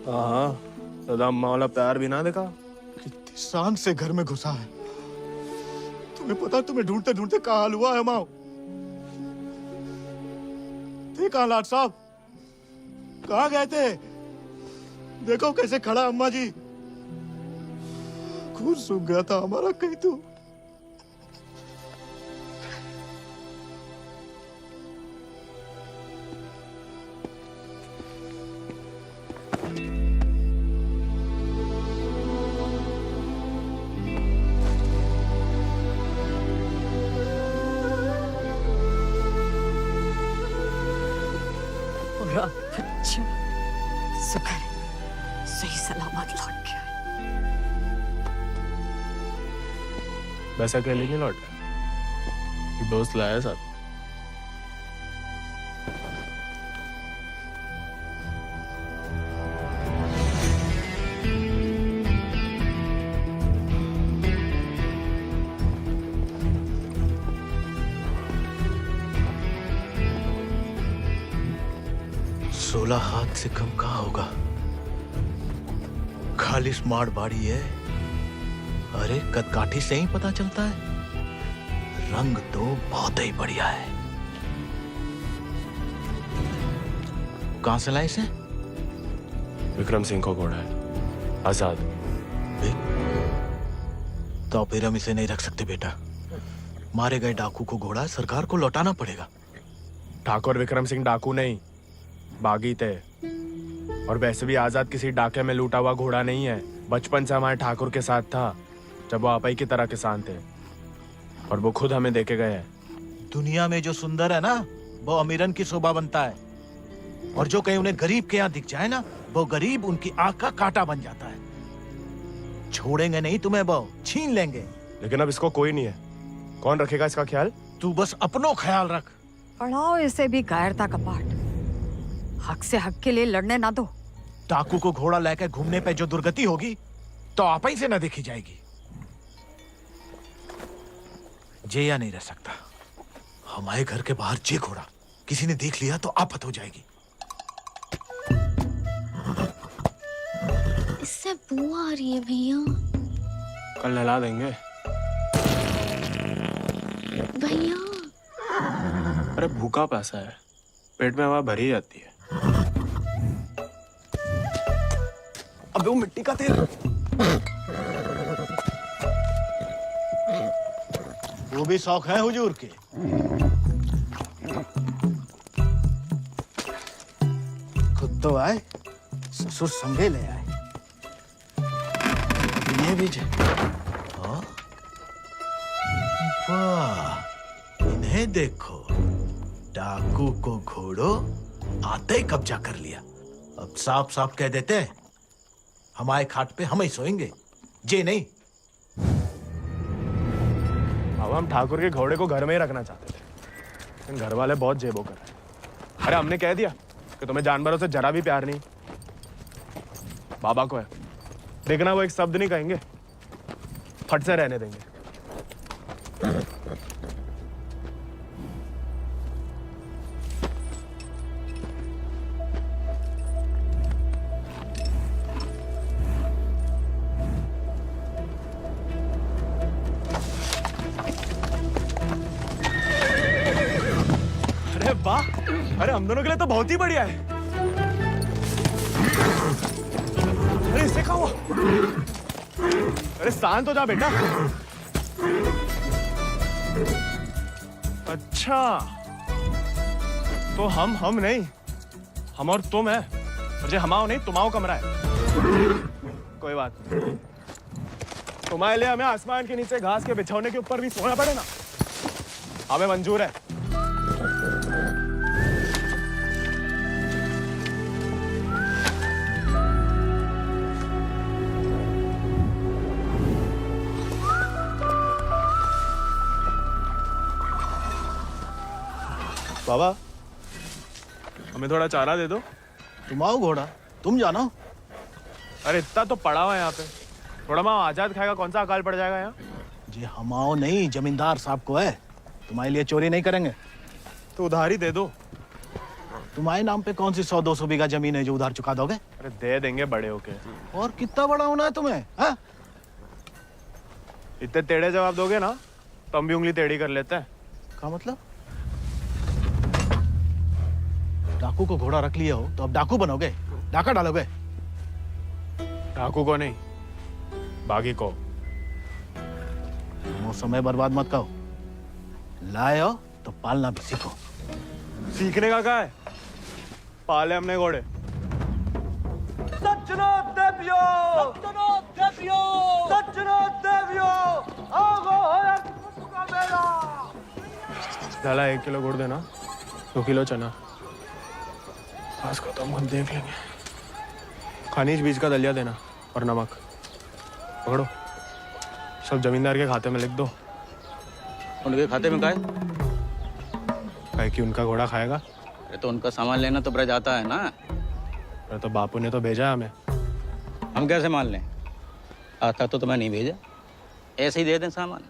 Speaker 1: हाँ, दादा अम्मा वाला प्यार भी ना देखा।
Speaker 4: कितनी शान से घर में घुसा है। तुम्हें पता, तुम्हें ढूंढते ढूंढते कहाँ हाल हुआ है माओ। थे कहाँ लाट साहब, कहाँ गए थे? देखो कैसे खड़ा अम्मा जी। खून सूख गया था हमारा कहीं तो।
Speaker 10: अच्छा, शुक्र है सही सलामत लौट गया।
Speaker 1: वैसे अकेले नहीं लौट रहा, दोस्त लाया साथ।
Speaker 8: हाथ से कम कहाँ होगा? खाली स्मार्ट बॉडी है। अरे कदकाठी से ही पता चलता है। रंग तो बहुत ही बढ़िया है। कहां से लाए इसे?
Speaker 1: विक्रम सिंह को घोड़ा है, आजाद।
Speaker 8: तो फिर हम इसे नहीं रख सकते बेटा। मारे गए डाकू को घोड़ा सरकार को लौटाना पड़ेगा।
Speaker 1: ठाकुर विक्रम सिंह डाकू नहीं, बागी थे। और वैसे भी आजाद किसी डाके में लूटा हुआ घोड़ा नहीं है। बचपन से हमारे ठाकुर के साथ था, जब वो आपई की तरह किसान थे, और वो खुद हमें देके गए हैं।
Speaker 8: दुनिया में जो सुंदर है ना, वो अमीरन की शोभा बनता है। और जो कहीं उन्हें गरीब के यहाँ दिख जाए ना, वो गरीब उनकी आंख का कांटा बन जाता है। छोड़ेंगे नहीं तुम्हें, वो छीन लेंगे।
Speaker 1: लेकिन अब इसको कोई नहीं है, कौन रखेगा इसका ख्याल?
Speaker 8: तू बस अपनो ख्याल रख।
Speaker 10: पढ़ाओ इसे भी कायरता का पाठ। हक से हक के लिए लड़ने ना दो।
Speaker 8: डाकू को घोड़ा लेकर घूमने पे जो दुर्गति होगी, तो आप ही से न देखी जाएगी। जेया नहीं रह सकता। हमारे घर के बाहर जे घोड़ा किसी ने देख लिया तो आफत हो जाएगी।
Speaker 21: इससे बू आ रही है भैया।
Speaker 1: कल नहला देंगे
Speaker 21: भैया।
Speaker 1: अरे भूखा पैसा है, पेट में हवा भरी जाती है। अबे वो मिट्टी का तेल।
Speaker 8: वो भी शौक है हुजूर के। खुद तो आए, ससुर संगे ले आए। ये भी वाह, इन्हें देखो। डाकू को घोड़ो आते ही कब्जा कर लिया। अब साफ साफ कह देते हैं, हमारे खाट पे हम ही सोएंगे, जे नहीं।
Speaker 1: अब हम ठाकुर के घोड़े को घर में ही रखना चाहते थे, लेकिन घर वाले बहुत जेबो कर रहे हैं। अरे हमने कह दिया कि तुम्हें जानवरों से जरा भी प्यार नहीं। बाबा को है, देखना वो एक शब्द नहीं कहेंगे, फट से रहने देंगे। अरे वाह, अरे हम दोनों के लिए तो बहुत ही बढ़िया है। अरे इससे क्या हुआ? अरे शांत हो जा बेटा। अच्छा, तो हम नहीं, हम और तुम है। मुझे हमाओ नहीं, तुम्हाओ कमरा है। कोई बात नहीं, तुम्हारे लिए हमें आसमान के नीचे घास के बिछौने के ऊपर भी सोना पड़े ना, हमें मंजूर है। बाबा हमें थोड़ा चारा दे दो।
Speaker 3: तुम आओ घोड़ा, तुम जानो।
Speaker 1: अरे इतना तो पड़ा हुआ है यहाँ पे, थोड़ा मैं आजाद खाएगा, कौन सा अकाल पड़ जाएगा यहाँ।
Speaker 3: जी हम आओ नहीं, जमींदार साहब को है, तुम्हारे लिए चोरी नहीं करेंगे।
Speaker 1: तो उधार ही दे दो।
Speaker 3: तुम्हारे नाम पे कौन सी 100-200 बीघा जमीन है जो उधार चुका दोगे?
Speaker 1: अरे दे देंगे बड़े होके।
Speaker 3: और कितना बड़ा होना है तुम्हें? हाँ?
Speaker 1: इतने टेढ़े जवाब दोगे ना तो हम भी उंगली टेढ़ी कर लेते हैं।
Speaker 3: क्या मतलब? डाकू को घोड़ा रख लिया हो तो अब डाकू बनोगे, डाका डालोगे?
Speaker 1: डाकू को नहीं, बागी को।
Speaker 3: वो समय बर्बाद मत करो, लाए हो तो पालना भी सीखो।
Speaker 1: सीखने का क्या है, पाले हमने घोड़े।
Speaker 8: सज्जनों देवियों, सज्जनों देवियों, सज्जनों देवियों, आगो है का मेला।
Speaker 1: डाला 1 किलो गुड़ देना, 2 किलो चना। बस खत्म, हम देख लेंगे। खनिज बीज का दलिया देना और नमक। पकड़ो, सब जमींदार के खाते में लिख दो।
Speaker 20: उनके खाते में का है?
Speaker 1: काहे कि उनका घोड़ा खाएगा।
Speaker 20: अरे तो उनका सामान लेना तो ब्रज आता है ना।
Speaker 1: अरे तो बापू ने तो भेजा है हमें।
Speaker 20: हम कैसे मान लें? आता तो मैं नहीं भेजा, ऐसे ही दे दें सामान।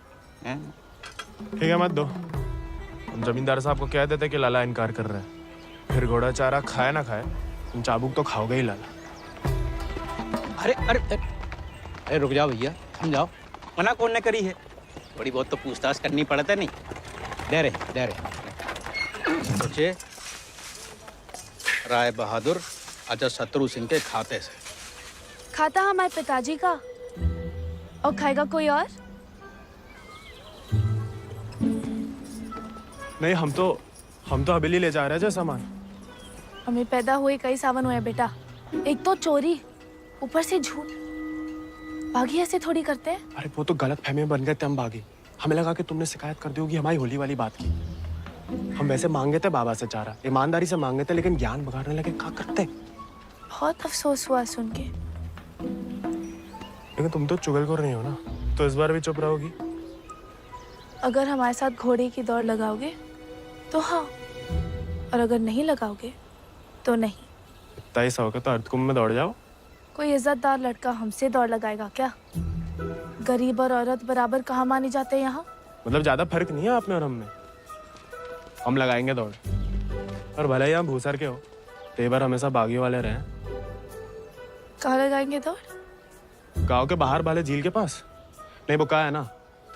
Speaker 1: ठीक है मत दो, हम जमींदार साहब को कह देते कि लाला इनकार कर रहा है। फिर घोड़ा चारा खाए ना खाए, तुम चाबुक तो खाओगे ही लाला।
Speaker 20: अरे अरे अरे रुक जाओ भैया, समझाओ। मना कौन ने करी है? थोड़ी बहुत तो पूछताछ करनी पड़ता नहीं। दे रहे सोचे राय बहादुर अजय शत्रु सिंह के खाते से।
Speaker 6: खाता हमारे पिताजी का, और खाएगा कोई और?
Speaker 1: नहीं, हम तो हवेली ले जा रहे हैं सामान।
Speaker 6: हमें पैदा हुए कई सावन हुए बेटा, एक तो चोरी, ऊपर से झूठ। बागी ऐसे थोड़ी करते हैं।
Speaker 1: अरे वो तो गलत फहमी में बन गए थे हम बागी। हमें लगा कि तुमने शिकायत कर दी होगी हमारी होली वाली बात की। हम वैसे मांगे थे बाबा से चारा, ईमानदारी से मांगे थे, लेकिन ज्ञान बगाड़ने लगे। क्या करते?
Speaker 6: बहुत अफसोस हुआ सुन के।
Speaker 1: लेकिन तुम तो चुगलखोर नहीं हो ना, तो इस बार भी चुप रहोगी?
Speaker 6: अगर हमारे साथ घोड़े की दौड़ लगाओगे तो हाँ, और अगर नहीं लगाओगे तो नहीं।
Speaker 1: इतना ही सौ के तो अर्धकुंभ में दौड़ जाओ।
Speaker 6: कोई इज्जतदार लड़का हमसे दौड़ लगाएगा क्या? गरीब और औरत बराबर कहाँ माने जाते हैं यहाँ?
Speaker 1: मतलब ज्यादा फर्क नहीं है आप में और हम में। हम लगाएंगे दौड़, और भले ही हम भूसर के हो, तेवर हमेशा बागियों वाले रहे।
Speaker 6: कहाँ लगाएंगे दौड़?
Speaker 1: गांव के बाहर वाले झील के पास। नहीं वो कहा है ना,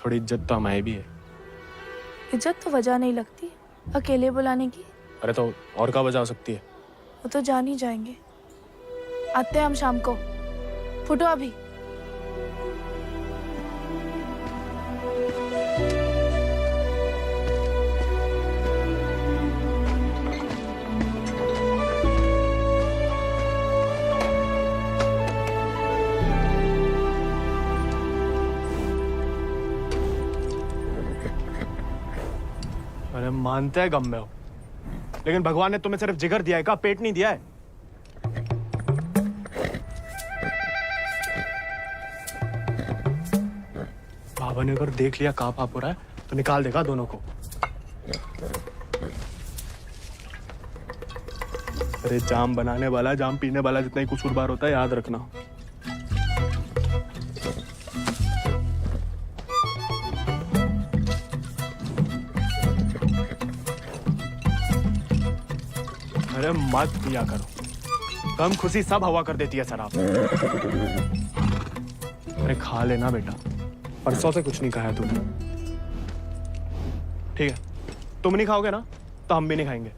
Speaker 1: थोड़ी इज्जत तो हमारी भी है।
Speaker 6: इज्जत तो वजह नहीं लगती अकेले बुलाने की।
Speaker 1: अरे तो और क्या वजह हो सकती है?
Speaker 6: वो तो जान ही जाएंगे। आते हैं हम शाम को, फुटो अभी।
Speaker 1: अरे मानते हैं गम में हो, लेकिन भगवान ने तुम्हें सिर्फ जिगर दिया है, का पेट नहीं दिया है। बाबा ने अगर देख लिया कहाँ पाप हो रहा है तो निकाल देगा दोनों को। अरे जाम बनाने वाला, जाम पीने वाला जितना ही कसूरवार होता है, याद रखना। अरे मत पिया करो, कम खुशी सब हवा कर देती है शराब। अरे खा लेना बेटा, परसों से कुछ नहीं खाया तूने। ठीक है, तुम नहीं खाओगे ना तो हम भी नहीं खाएंगे।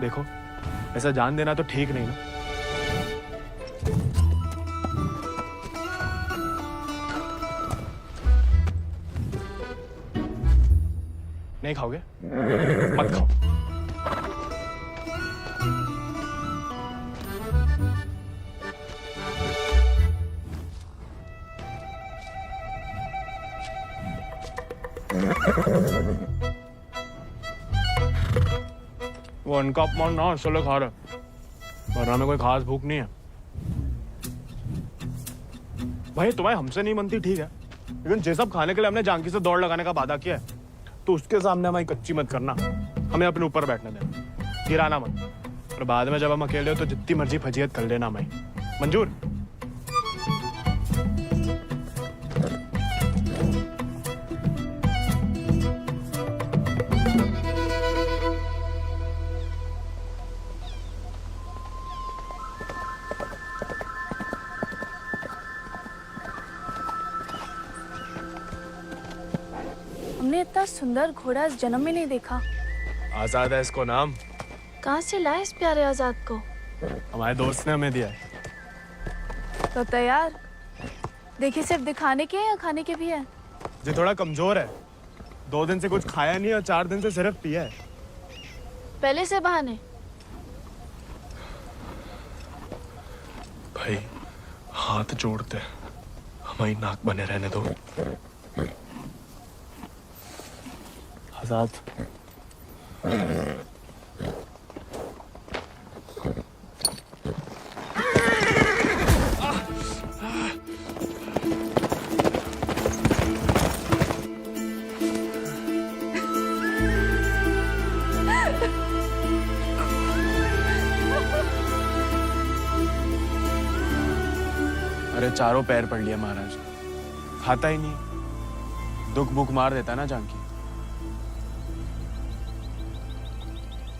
Speaker 1: देखो ऐसा जान देना तो ठीक नहीं ना। नहीं खाओगे? मत खाओ। वो उनका अपमान ना इसलिए खा रहे, वरना में कोई खास भूख नहीं है। भाई तुम्हारी हमसे नहीं बनती ठीक है, लेकिन ये सब खाने के लिए हमने जानकी से दौड़ लगाने का वादा किया है, तो उसके सामने हमारी कच्ची मत करना, हमें अपने ऊपर बैठने देना, गिराना मत। और बाद में जब हम अकेले हो तो जितनी मर्जी फजीयत कर लेना हमें, मंजूर?
Speaker 6: हमने इतना सुंदर घोड़ा इस जन्म में नहीं देखा।
Speaker 1: आजाद है इसको नाम।
Speaker 6: कहाँ से लाए इस प्यारे आजाद को?
Speaker 1: हमारे दोस्त ने हमें दिया है।
Speaker 6: तो तैयार? देखिए सिर्फ दिखाने के हैं या खाने के भी हैं?
Speaker 1: जो थोड़ा कमजोर है, 2 दिन से कुछ खाया नहीं और 4 दिन से सिर्फ पिया है।
Speaker 6: पहले से बहाने।
Speaker 1: भाई हाथ जोड़ते, हमारी नाक बने रहने दो। आजाद, अरे चारों पैर पड़ लिया महाराज, खाता ही नहीं, दुख भूख मार देता ना जानकी।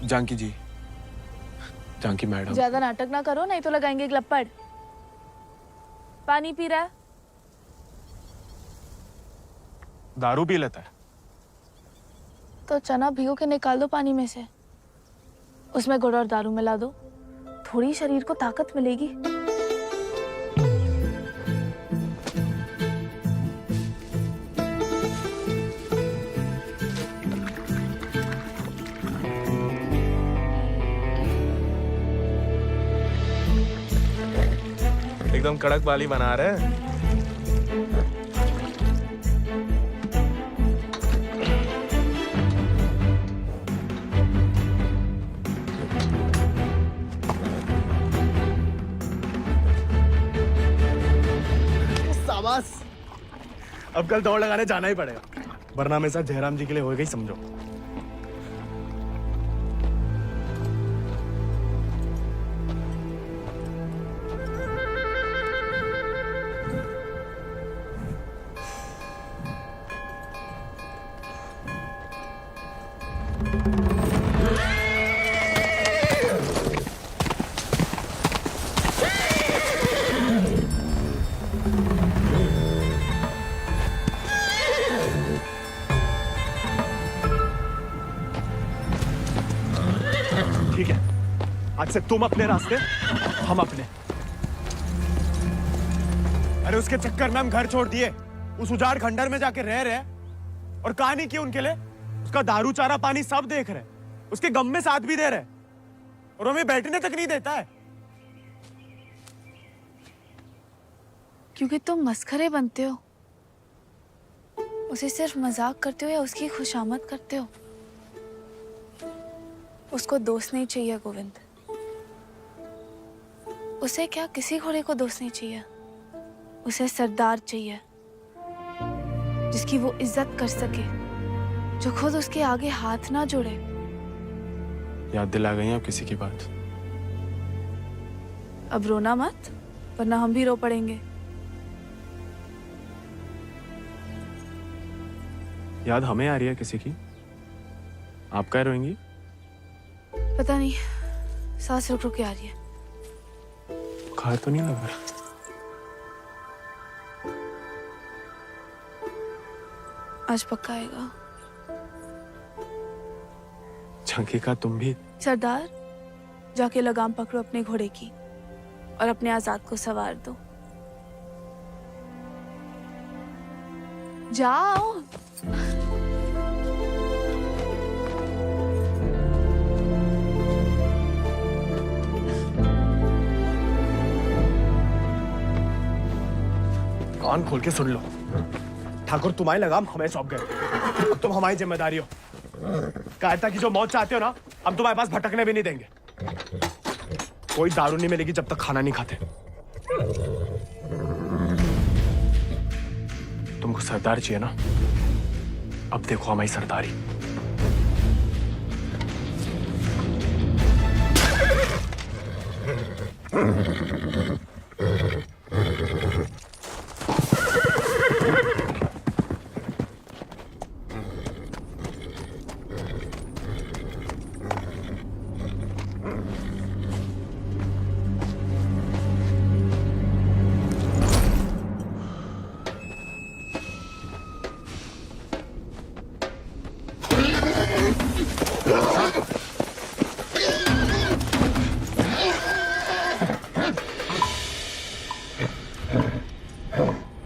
Speaker 1: जानकी जी, जानकी मैडम,
Speaker 6: ज्यादा नाटक ना करो नहीं तो लगाएंगे ग्लप्पड़। पानी पी रहा है?
Speaker 1: दारू पी लेता है।
Speaker 6: तो चना भिगो के निकाल दो पानी में से, उसमें गुड़ और दारू मिला दो, थोड़ी शरीर को ताकत मिलेगी।
Speaker 1: एकदम कड़क वाली बना रहे हैं। शाबाश, अब कल दौड़ लगाने जाना ही पड़ेगा, वरना मेरे साथ जयराम जी के लिए हो गई समझो। ठीक है, आज से तुम अपने रास्ते, हम अपने। अरे उसके चक्कर में हम घर छोड़ दिए, उस उजाड़ खंडर में जाके रह रहे, और कहानी की उनके लिए उसका दारू चारा पानी सब देख रहे, उसके गम में साथ भी दे रहे, और हमें बैठने तक नहीं देता है।
Speaker 6: क्योंकि तुम मस्खरे बनते हो, उसे सिर्फ मजाक करते हो या उसकी खुशामद करते हो। उसको दोस्त नहीं चाहिए गोविंद, उसे क्या किसी घोड़े को दोस्त नहीं चाहिए, उसे सरदार चाहिए जिसकी वो इज्जत कर सके, जो खुद उसके आगे हाथ ना जोड़े।
Speaker 1: याद दिला गई आप किसी की बात।
Speaker 6: अब रोना मत, वरना हम भी रो पड़ेंगे।
Speaker 1: याद हमें आ रही है किसी की? आप क्या रोएंगी?
Speaker 6: पता नहीं, सांस रुक रुक के आ रही है।
Speaker 1: बुखार तो नहीं लग रहा?
Speaker 6: आज पक्का आएगा।
Speaker 1: झंकी का तुम भी?
Speaker 6: सरदार, जाके लगाम पकड़ो अपने घोड़े की और अपने आजाद को सवार दो। जाओ।
Speaker 1: कान खोल के सुन लो, ठाकुर तुम्हारी लगाम हमें सौंप गए, अब तुम हमारी जिम्मेदारी हो। कायरता की जो मौत चाहते हो ना, हम तुम्हारे पास भटकने भी नहीं देंगे। कोई दारू नहीं मिलेगी जब तक खाना नहीं खाते। तुम तुमको सरदार चाहिए ना? अब देखो हमारी सरदारी।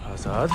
Speaker 1: आजाद,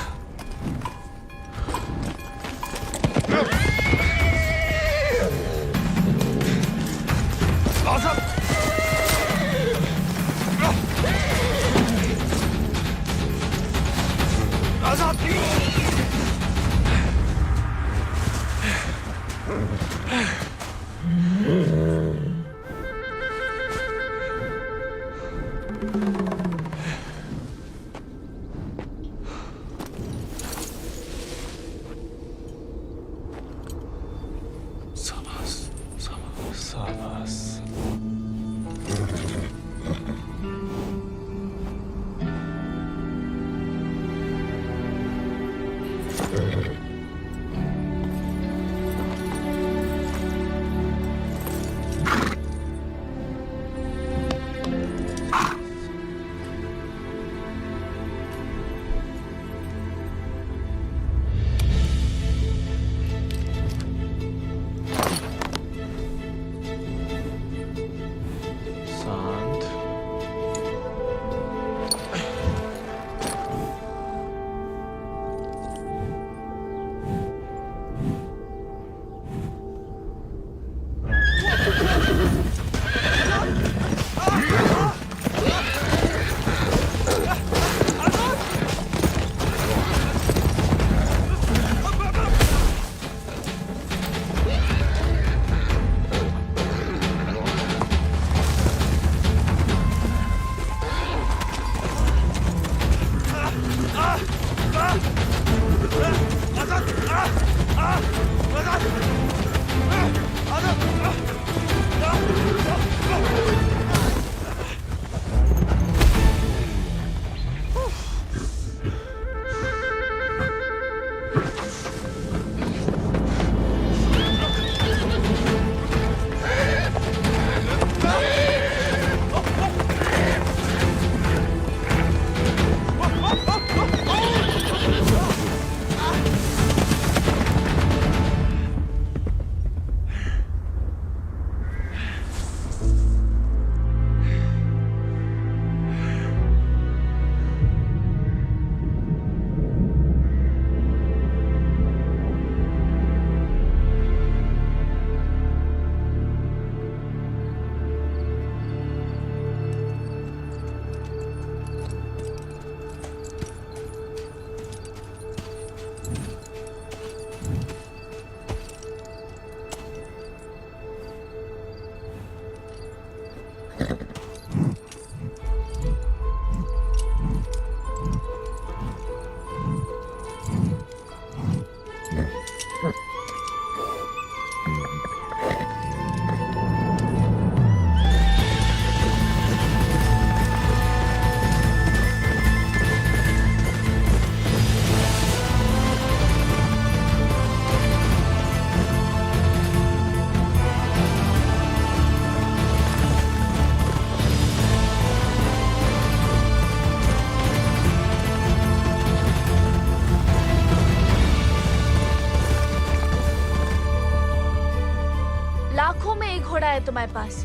Speaker 6: लाखों में एक घोड़ा है तुम्हारे पास,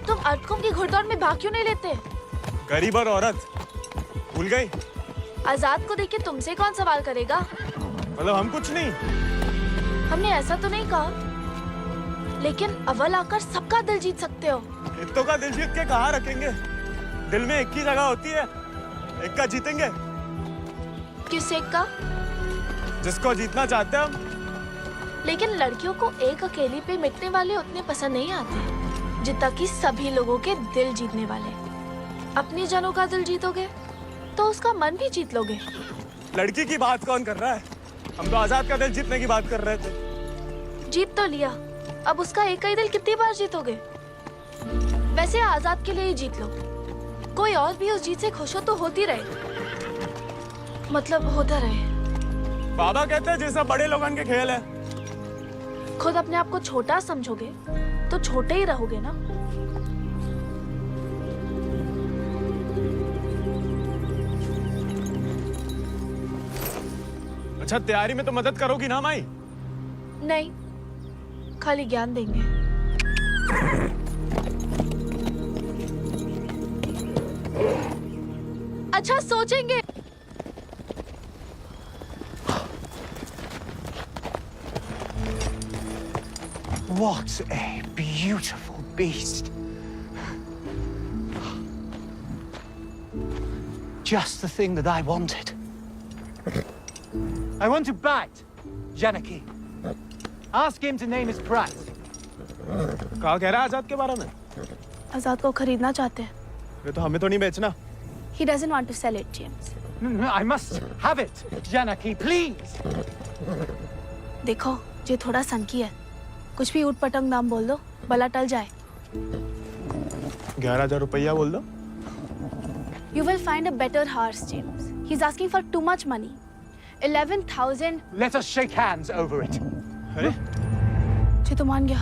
Speaker 6: तुम अटकुम की घुड़दौड़ में भाग क्यों नहीं लेते?
Speaker 1: गरीब और औरत भूल गई?
Speaker 6: आजाद को देख के तुमसे कौन सवाल करेगा?
Speaker 1: मतलब हम कुछ नहीं?
Speaker 6: हमने ऐसा तो नहीं कहा, लेकिन अव्वल आकर सबका दिल जीत सकते हो।
Speaker 1: इत्तों का दिल जीत के कहाँ रखेंगे? दिल में एक ही जगह होती है, एक का जीतेंगे।
Speaker 6: किस एक का?
Speaker 1: जिसको जीतना चाहते हैं हम।
Speaker 6: लेकिन लड़कियों को एक अकेली पे मिटने वाले उतने पसंद नहीं आते जितना कि सभी लोगों के दिल जीतने वाले। अपने जनों का दिल जीतोगे तो उसका मन भी जीत लोगे।
Speaker 1: लड़की की बात कौन कर रहा है? हम तो आजाद का दिल जीतने की बात कर रहे थे।
Speaker 6: जीत तो लिया, अब उसका एक ही दिल कितनी बार जीतोगे? वैसे आजाद के लिए ही जीत लो। कोई और भी उस जीत से खुश हो तो होती रहे, मतलब होता रहे।
Speaker 1: बाबा कहते हैं जैसा बड़े लोगन के खेल है।
Speaker 6: खुद अपने आप को छोटा समझोगे तो छोटे ही रहोगे ना।
Speaker 1: अच्छा, तैयारी में तो मदद करोगी ना माई?
Speaker 6: नहीं, खाली ज्ञान देंगे। अच्छा सोचेंगे।
Speaker 8: What a beautiful beast. Just the thing that I wanted. I want to bite Janaki. Ask him to name his price.
Speaker 1: कहा कह रहा है आजाद के बारे में?
Speaker 6: आजाद को खरीदना चाहते हैं।
Speaker 1: ये तो हमें तो नहीं बेचना।
Speaker 6: He doesn't want to sell it, James.
Speaker 8: No, I must have it, Janaki, please.
Speaker 6: देखो, ये थोड़ा सनकी है। कुछ भी ऊट पटंग नाम बोल दो, भला टल जाए।
Speaker 1: 11,000 रुपया बोल दो।
Speaker 6: You will find a better horse, James. He's asking for too much money. 11,000.
Speaker 8: Let us shake hands over it.
Speaker 1: अरे?
Speaker 6: जी तो मान गया।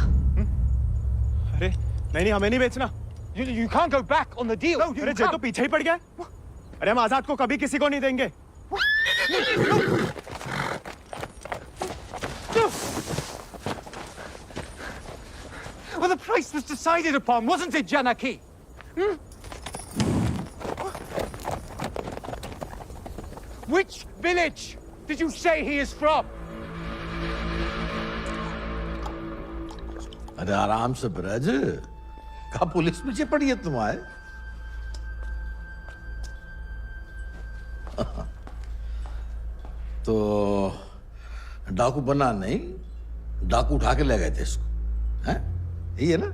Speaker 1: अरे नहीं, हमें नहीं बेचना।
Speaker 8: You can't go back on the deal. No,
Speaker 1: अरे जे तो पीछे ही पड़ गया। अरे हम आजाद को कभी किसी को नहीं देंगे।
Speaker 8: Well, the price was decided upon, wasn't it, Janaki? Which village did you say he is from?
Speaker 7: अरे आराम से ब्रज, कहा पुलिस पीछे पड़ी है तुम्हारे? तो डाकू बना नहीं, डाकू उठा के ले गए थे इसको, हैं? यही है ना?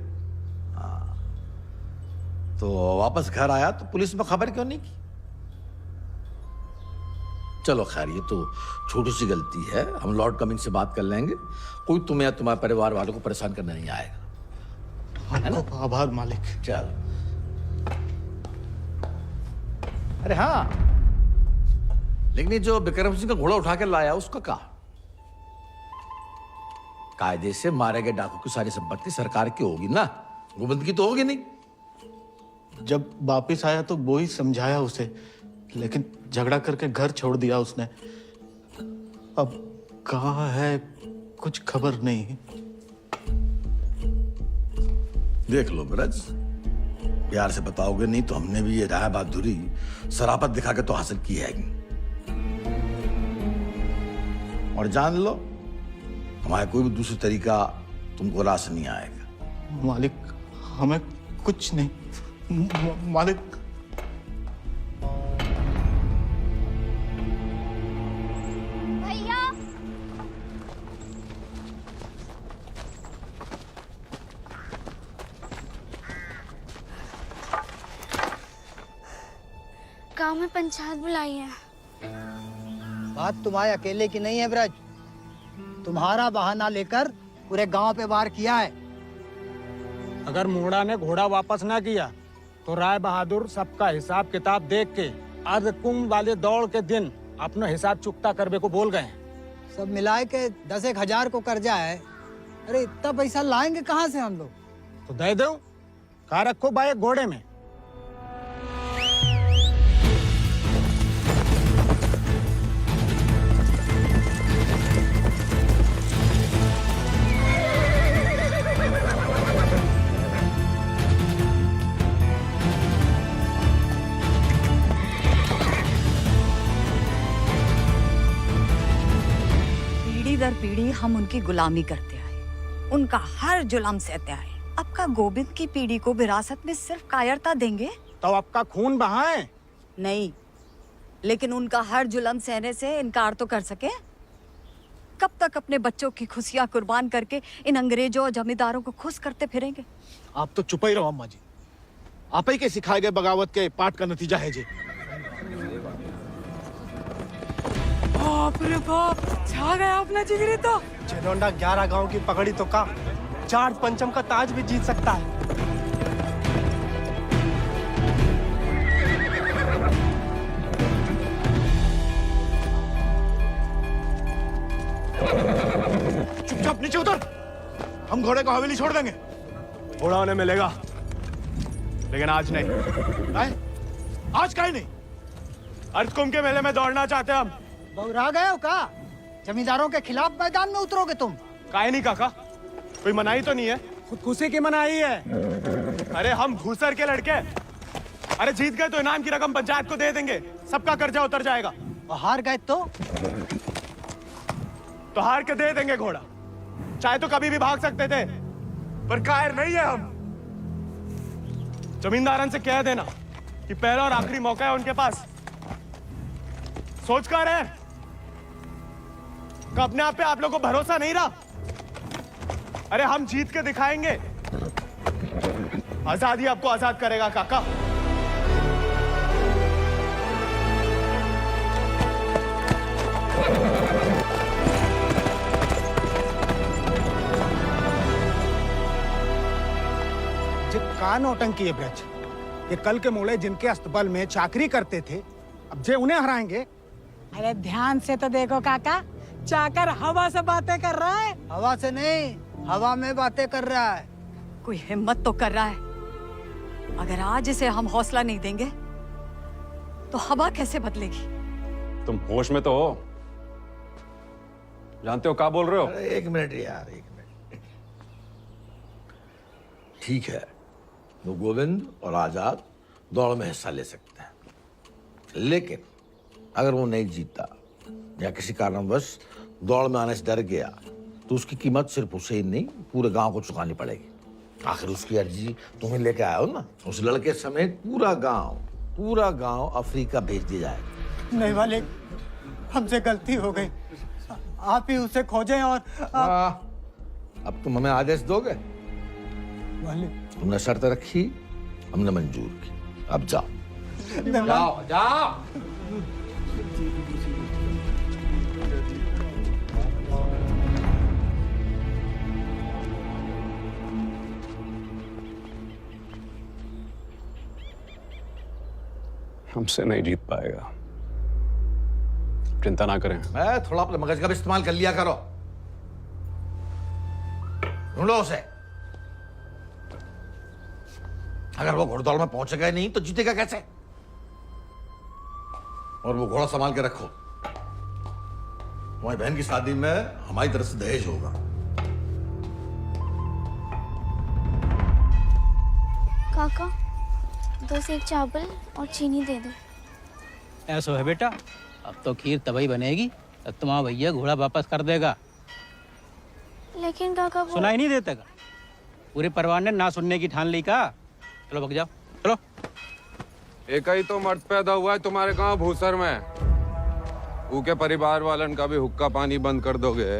Speaker 7: हाँ। तो वापस घर आया तो पुलिस में खबर क्यों नहीं की? चलो खैर, ये तो छोटी सी गलती है, हम लॉर्ड कमिंग से बात कर लेंगे। कोई तुम्हें या तुम्हारे परिवार वालों को परेशान करने नहीं आएगा, है ना?
Speaker 4: आभार मालिक।
Speaker 7: चल। अरे हाँ, लेकिन ये जो विक्रम सिंह का घोड़ा उठा के लाया उसका कहा? कायदे से मारे गए डाकू की सारी संपत्ति सरकार की होगी ना, गोविंद की तो होगी नहीं।
Speaker 4: जब वापिस आया तो वो ही समझाया उसे, लेकिन झगड़ा करके घर छोड़ दिया उसने। अब कहाँ है कुछ खबर नहीं।
Speaker 7: देख लो ब्रज, प्यार से बताओगे नहीं तो हमने भी ये राय बहादुरी शराफत दिखा के तो हासिल की है। और जान लो, हमारा कोई भी दूसरा तरीका तुमको रास नहीं आएगा।
Speaker 4: मालिक, हमें कुछ नहीं। मालिक,
Speaker 21: भैया, गांव में पंचायत बुलाई है।
Speaker 13: बात तुम्हारे अकेले की नहीं है ब्रज, तुम्हारा बहाना लेकर पूरे गांव पे वार किया है।
Speaker 22: अगर मुंगड़ा ने घोड़ा वापस ना किया तो राय बहादुर सबका हिसाब किताब देख के अर्धकुंभ वाले दौड़ के दिन अपना हिसाब चुकता करने को बोल गए।
Speaker 13: सब मिलाए के 10,000 को कर्जा है। अरे इतना पैसा लाएंगे कहाँ से हम लोग?
Speaker 22: तो दे दो, कहा रखो बाए घोड़े में।
Speaker 10: दर पीढ़ी हम उनकी गुलामी करते आए, उनका हर जुल्म सहते आए। अब का गोविंद की पीढ़ी को विरासत में सिर्फ कायरता देंगे
Speaker 22: तो आपका खून बहाए?
Speaker 10: नहीं, लेकिन उनका हर जुल्म सहने से इनकार तो कर सके। कब तक अपने बच्चों की खुशियां कुर्बान करके इन अंग्रेजों और जमींदारों को खुश करते फिरेंगे?
Speaker 9: आप तो चुप ही रहो अम्मा जी, आप ही के सिखाए गए बगावत के पाठ का नतीजा है जी।
Speaker 22: बाप रे बाप, छा गया अपना जिगरी तो।
Speaker 2: चेलोंडा 11 गांव की पगड़ी तो का चार पंचम का ताज भी जीत सकता है।
Speaker 4: चुपचाप नीचे उतर, हम घोड़े को हवेली छोड़ देंगे।
Speaker 1: घोड़ा उन्हें मिलेगा, लेकिन आज नहीं।
Speaker 4: आज काहे नहीं?
Speaker 1: अर्धकुंभ के मेले में दौड़ना चाहते हम।
Speaker 13: बौरा गए हो का? जमींदारों के खिलाफ मैदान में उतरोगे तुम?
Speaker 1: काहे नहीं काका, कोई मनाही तो नहीं है?
Speaker 22: खुदकुशी की मनाही है।
Speaker 1: अरे हम घूसर के लड़के, अरे जीत गए तो इनाम की रकम पंचायत को दे देंगे, सबका कर्जा उतर जाएगा।
Speaker 13: और हार गए तो
Speaker 1: हार के दे देंगे घोड़ा, चाहे तो कभी भी भाग सकते थे, पर कायर नहीं है हम। जमींदारन से कह देना कि पहला और आखिरी मौका है उनके पास। सोच कर है कि अपने आप पे आप लोगों को भरोसा नहीं रहा। अरे हम जीत के दिखाएंगे, आजादी आपको आजाद करेगा काका।
Speaker 22: जो का नौटंकी है ब्रज, ये कल के मोड़े जिनके अस्तबल में चाकरी करते थे, अब जे उन्हें हराएंगे।
Speaker 13: अरे ध्यान से तो देखो काका, चाकर हवा से बातें कर रहा है। हवा से नहीं, हवा में बातें कर रहा है।
Speaker 10: कोई हिम्मत तो कर रहा है। अगर आज इसे हम हौसला नहीं देंगे तो हवा कैसे बदलेगी?
Speaker 12: तुम होश में तो हो? जानते हो क्या बोल रहे हो?
Speaker 7: अरे एक मिनट यार, एक मिनट। ठीक है, वो गोविंद और आजाद दौड़ में हिस्सा ले सकते हैं, लेकिन अगर वो नहीं जीता या किसी कारणवश दौड़ में आने से डर गया तो उसकी कीमत सिर्फ उसे ही नहीं, पूरे गांव को चुकानी पड़ेगी। आखिर उसकी अर्जी तुम्हें लेके आए हो ना। उस लड़के समेत पूरा गांव अफ्रीका भेज दिया जाएगा।
Speaker 13: नहीं मालिक, हमसे गलती हो गई, आप ही उसे खोजें। और
Speaker 7: अब तुम हमें आदेश दोगे?
Speaker 13: मालिक,
Speaker 7: तुमने शर्त रखी, हमने मंजूर की, अब जाओ।
Speaker 13: जाओ
Speaker 7: जाओ।
Speaker 12: हमसे नहीं जीत पाएगा, चिंता ना करें।
Speaker 7: मैं थोड़ा अपने मगज का भी इस्तेमाल कर लिया करो। ढूंढो उसे। अगर वो घोड़दौड़ में पहुंचेगा ही नहीं तो जीतेगा कैसे? और वो घोड़ा संभाल के रखो, तुम्हारी बहन की शादी में हमारी तरफ से दहेज होगा।
Speaker 21: काका 2 सेक चावल और चीनी दे दो।
Speaker 20: ऐसा है बेटा, अब तो खीर तभी बनेगी तब तुम्हारा भैया घोड़ा वापस कर देगा।
Speaker 21: लेकिन काका वो
Speaker 20: सुनाई नहीं देता का? पूरे परिवार ने ना सुनने की ठान ली का। चलो भग जाओ, चलो।
Speaker 15: एक ही तो मर्द पैदा हुआ है तुम्हारे गांव भूसर में, ऊके परिवार वालन का भी हुक्का पानी बंद कर दोगे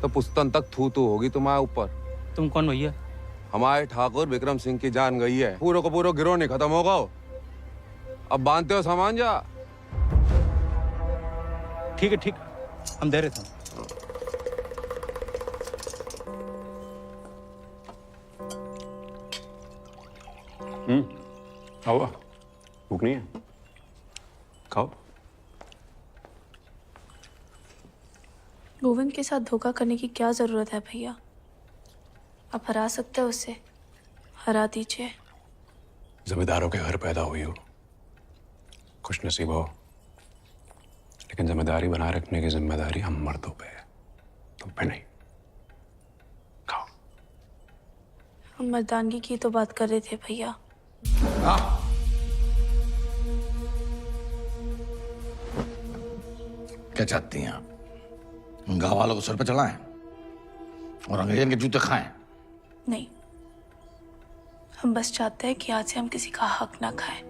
Speaker 15: तो पुस्तन तक थू थू होगी तुम्हारे ऊपर।
Speaker 20: तुम कौन भैया?
Speaker 15: हमारे ठाकुर विक्रम सिंह की जान गई है, पूरे को पूरा गिरोह नहीं खत्म होगा। अब बांधते हो सामान जा।
Speaker 20: ठीक है, ठीक, हम दे रहे थे।
Speaker 12: आओ, भूख नहीं है? खाओ।
Speaker 6: गोविंद के साथ धोखा करने की क्या जरूरत है भैया? आप हरा सकते हो उसे, हरा दीजिए।
Speaker 12: जमींदारों के घर पैदा हुई हो, खुश नसीब हो, लेकिन जिम्मेदारी बनाए रखने की जिम्मेदारी हम मर्दों पे है, तुम पे नहीं। खाओ।
Speaker 6: हम मर्दानगी की तो बात कर रहे थे भैया।
Speaker 7: क्या चाहती हैं आप? गांव वालों को सर पे चढ़ाएं और अंग्रेजों के जूते खाएं?
Speaker 6: नहीं, हम बस चाहते हैं कि आज से हम किसी का हक ना खाएं।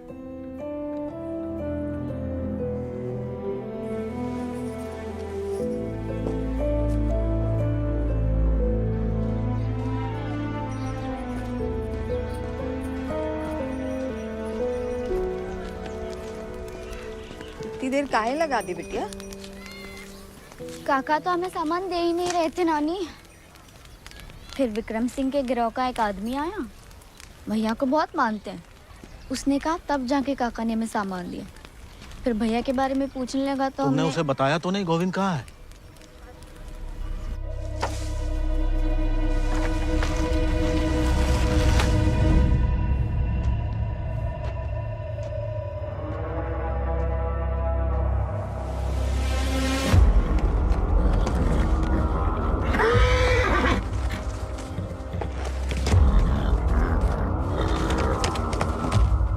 Speaker 10: इतनी देर काहे लगा दी बिटिया?
Speaker 21: काका तो हमें सामान दे ही नहीं रहे थे नानी। फिर विक्रम सिंह के गिरोह का एक आदमी आया, भैया को बहुत मानते हैं। उसने कहा तब जाके काका ने हमें सामान दिया। फिर भैया के बारे में पूछने लगा तो
Speaker 2: तुमने उसे बताया तो नहीं गोविंद कहाँ है?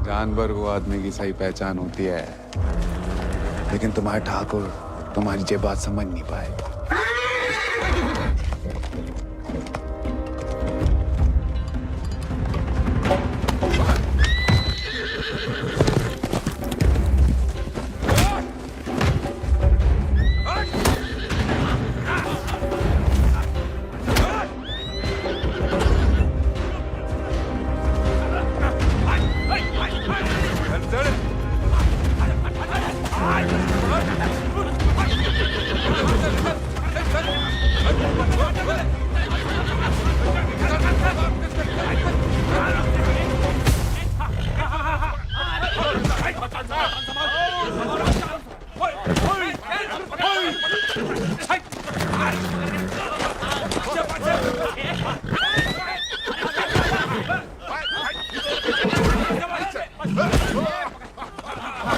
Speaker 11: जानवर को आदमी की सही पहचान होती है, लेकिन तुम्हारे ठाकुर तुम्हारी ये बात समझ नहीं पाए।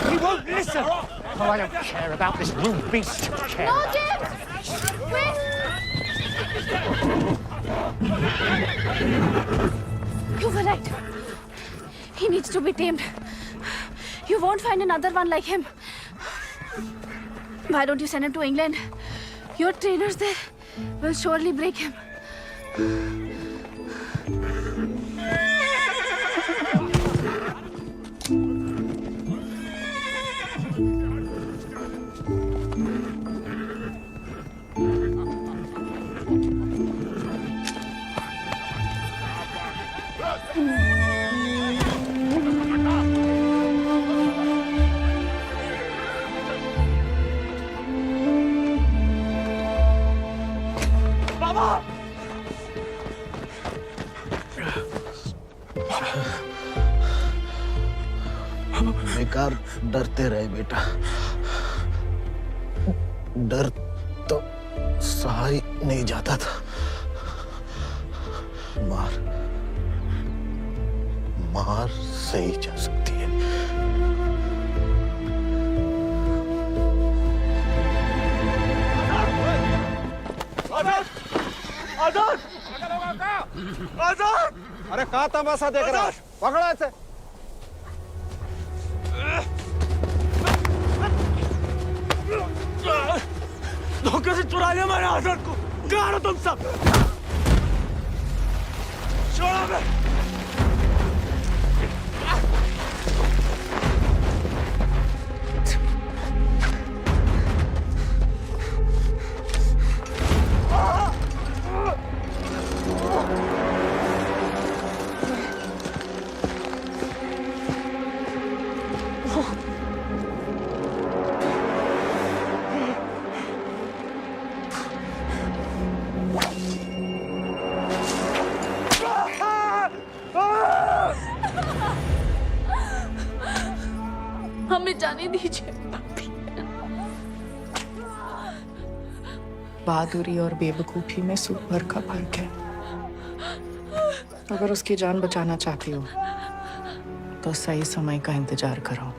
Speaker 9: He won't listen. Oh, I don't care about this rude beast.
Speaker 21: No, James! Wait! You were right. He needs to be tamed. You won't find another one like him. Why don't you send him to England? Your trainers there will surely break him.
Speaker 3: बेकार डरते रहे बेटा, डर तो सहा ही नहीं जाता था। मार मार सही जा सकती है।
Speaker 2: आजाद! आजाद! अरे कहाँ तमाशा देख रहा है? पकड़ो ऐसे। धोखे से चुरा लिया मैंने आजाद को। कहाँ हो तुम सब? छोड़ो बे।
Speaker 6: हमें जाने दीजिए।
Speaker 14: बहादुरी और बेवकूफी में सूप भर का फर्क है। अगर उसकी जान बचाना चाहती हो तो सही समय का इंतजार करो।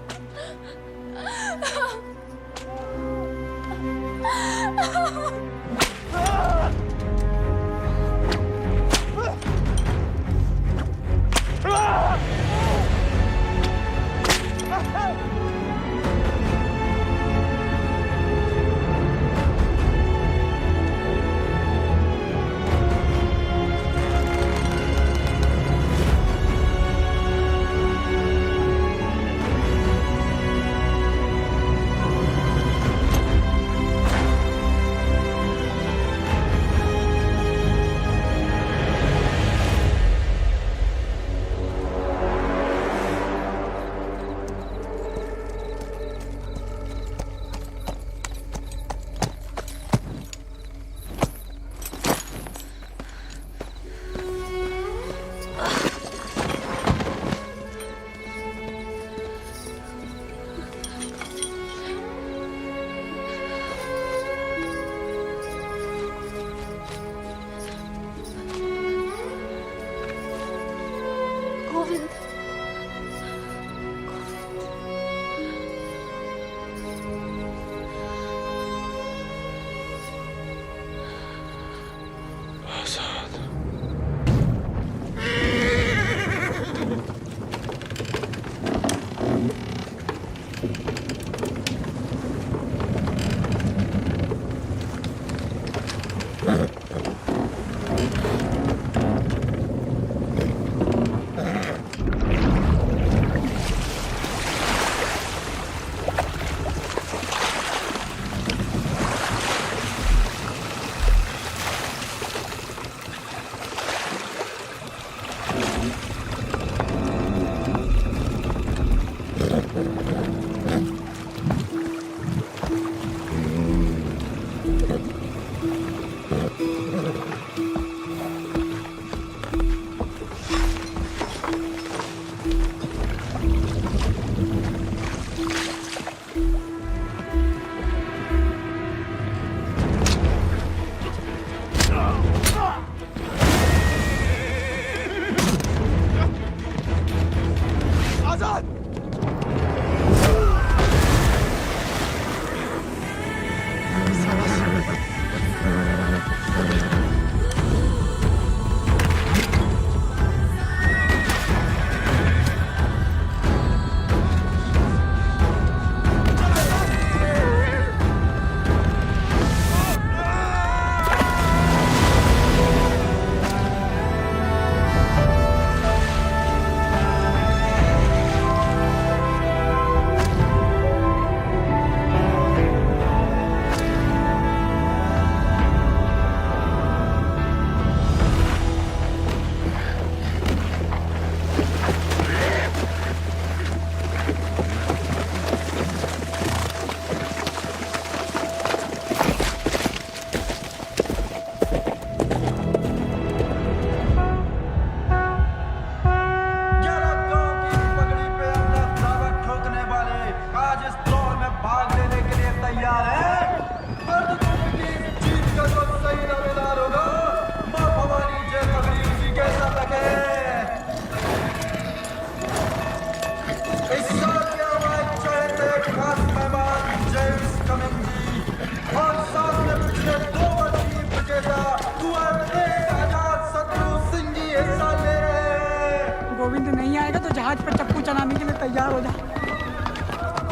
Speaker 22: गोविंद नहीं आएगा तो जहाज पर चप्पू चलाने के लिए तैयार हो जा।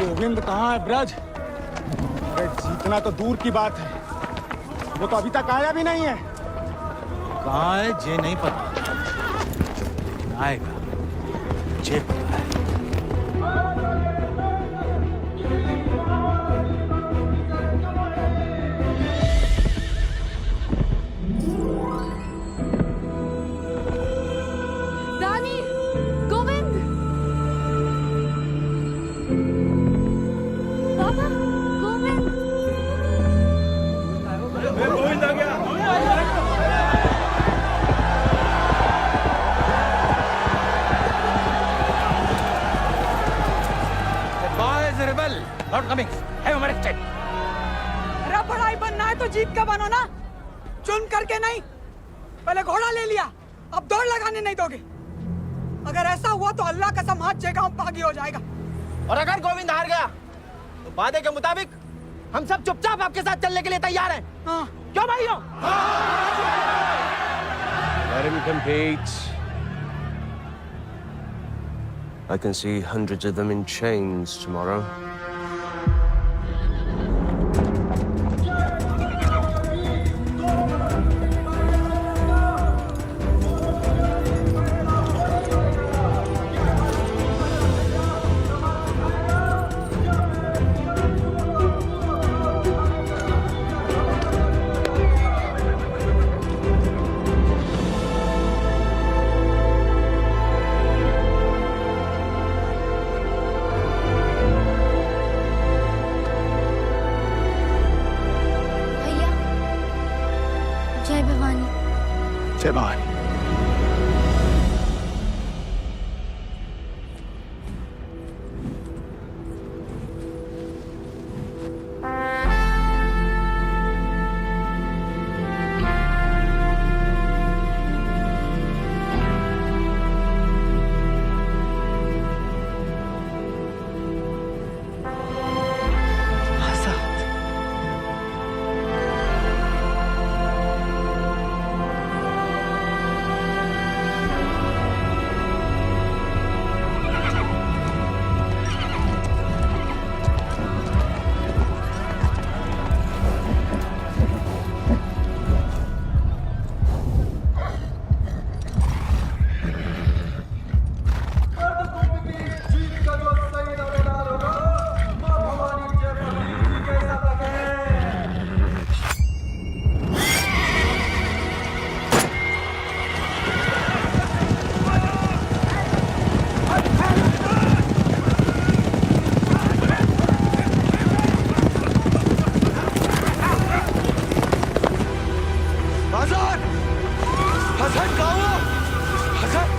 Speaker 22: गोविंद कहाँ है ब्रज? अरे जीतना तो दूर की बात है, वो तो अभी तक आया भी नहीं है।
Speaker 8: कहाँ है जे नहीं पता, आएगा जे पता है।
Speaker 22: अरे पढ़ाई बनना है तो जीत का बनो ना, चुन करके नहीं। पहले घोड़ा ले लिया, अब दौड़ लगाने नहीं दोगे। अगर ऐसा हुआ तो अल्लाह कसम हाथ जगह बागी हो जाएगा।
Speaker 3: और अगर गोविंद हार गया तो वादे के मुताबिक हम सब चुपचाप आपके साथ चलने के लिए तैयार हैं।
Speaker 22: हाँ।
Speaker 3: क्यों भाइयों?
Speaker 1: Let him compete. I can see hundreds of them in chains tomorrow.
Speaker 9: जय भवानी।
Speaker 8: हसन हसन कहाँ हो हसन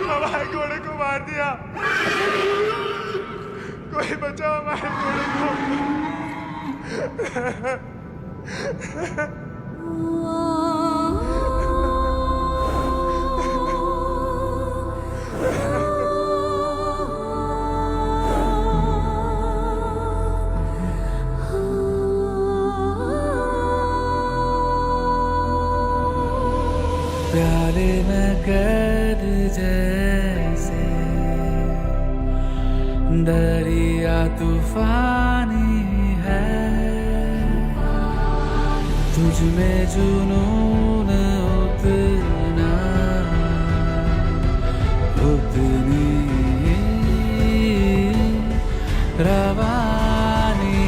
Speaker 1: हमारे घोड़े को मार दिया। कोई बचाओ हमारे घोड़े को।
Speaker 17: प्याले में कैद जैसे दरिया तूफानी है, तुझ में जुनून उतना उतनी रवानी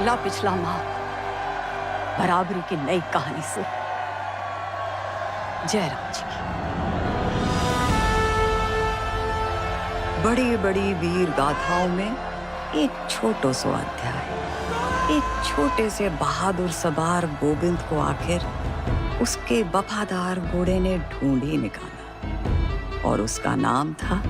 Speaker 10: ला पिछला माह बराबरी की नई कहानी से। जयराम जी की बड़ी बड़ी वीर गाथाओं में एक छोटो सो अध्याय, एक छोटे से बहादुर सवार गोविंद को आखिर उसके वफादार घोड़े ने ढूंढ ही निकाला और उसका नाम था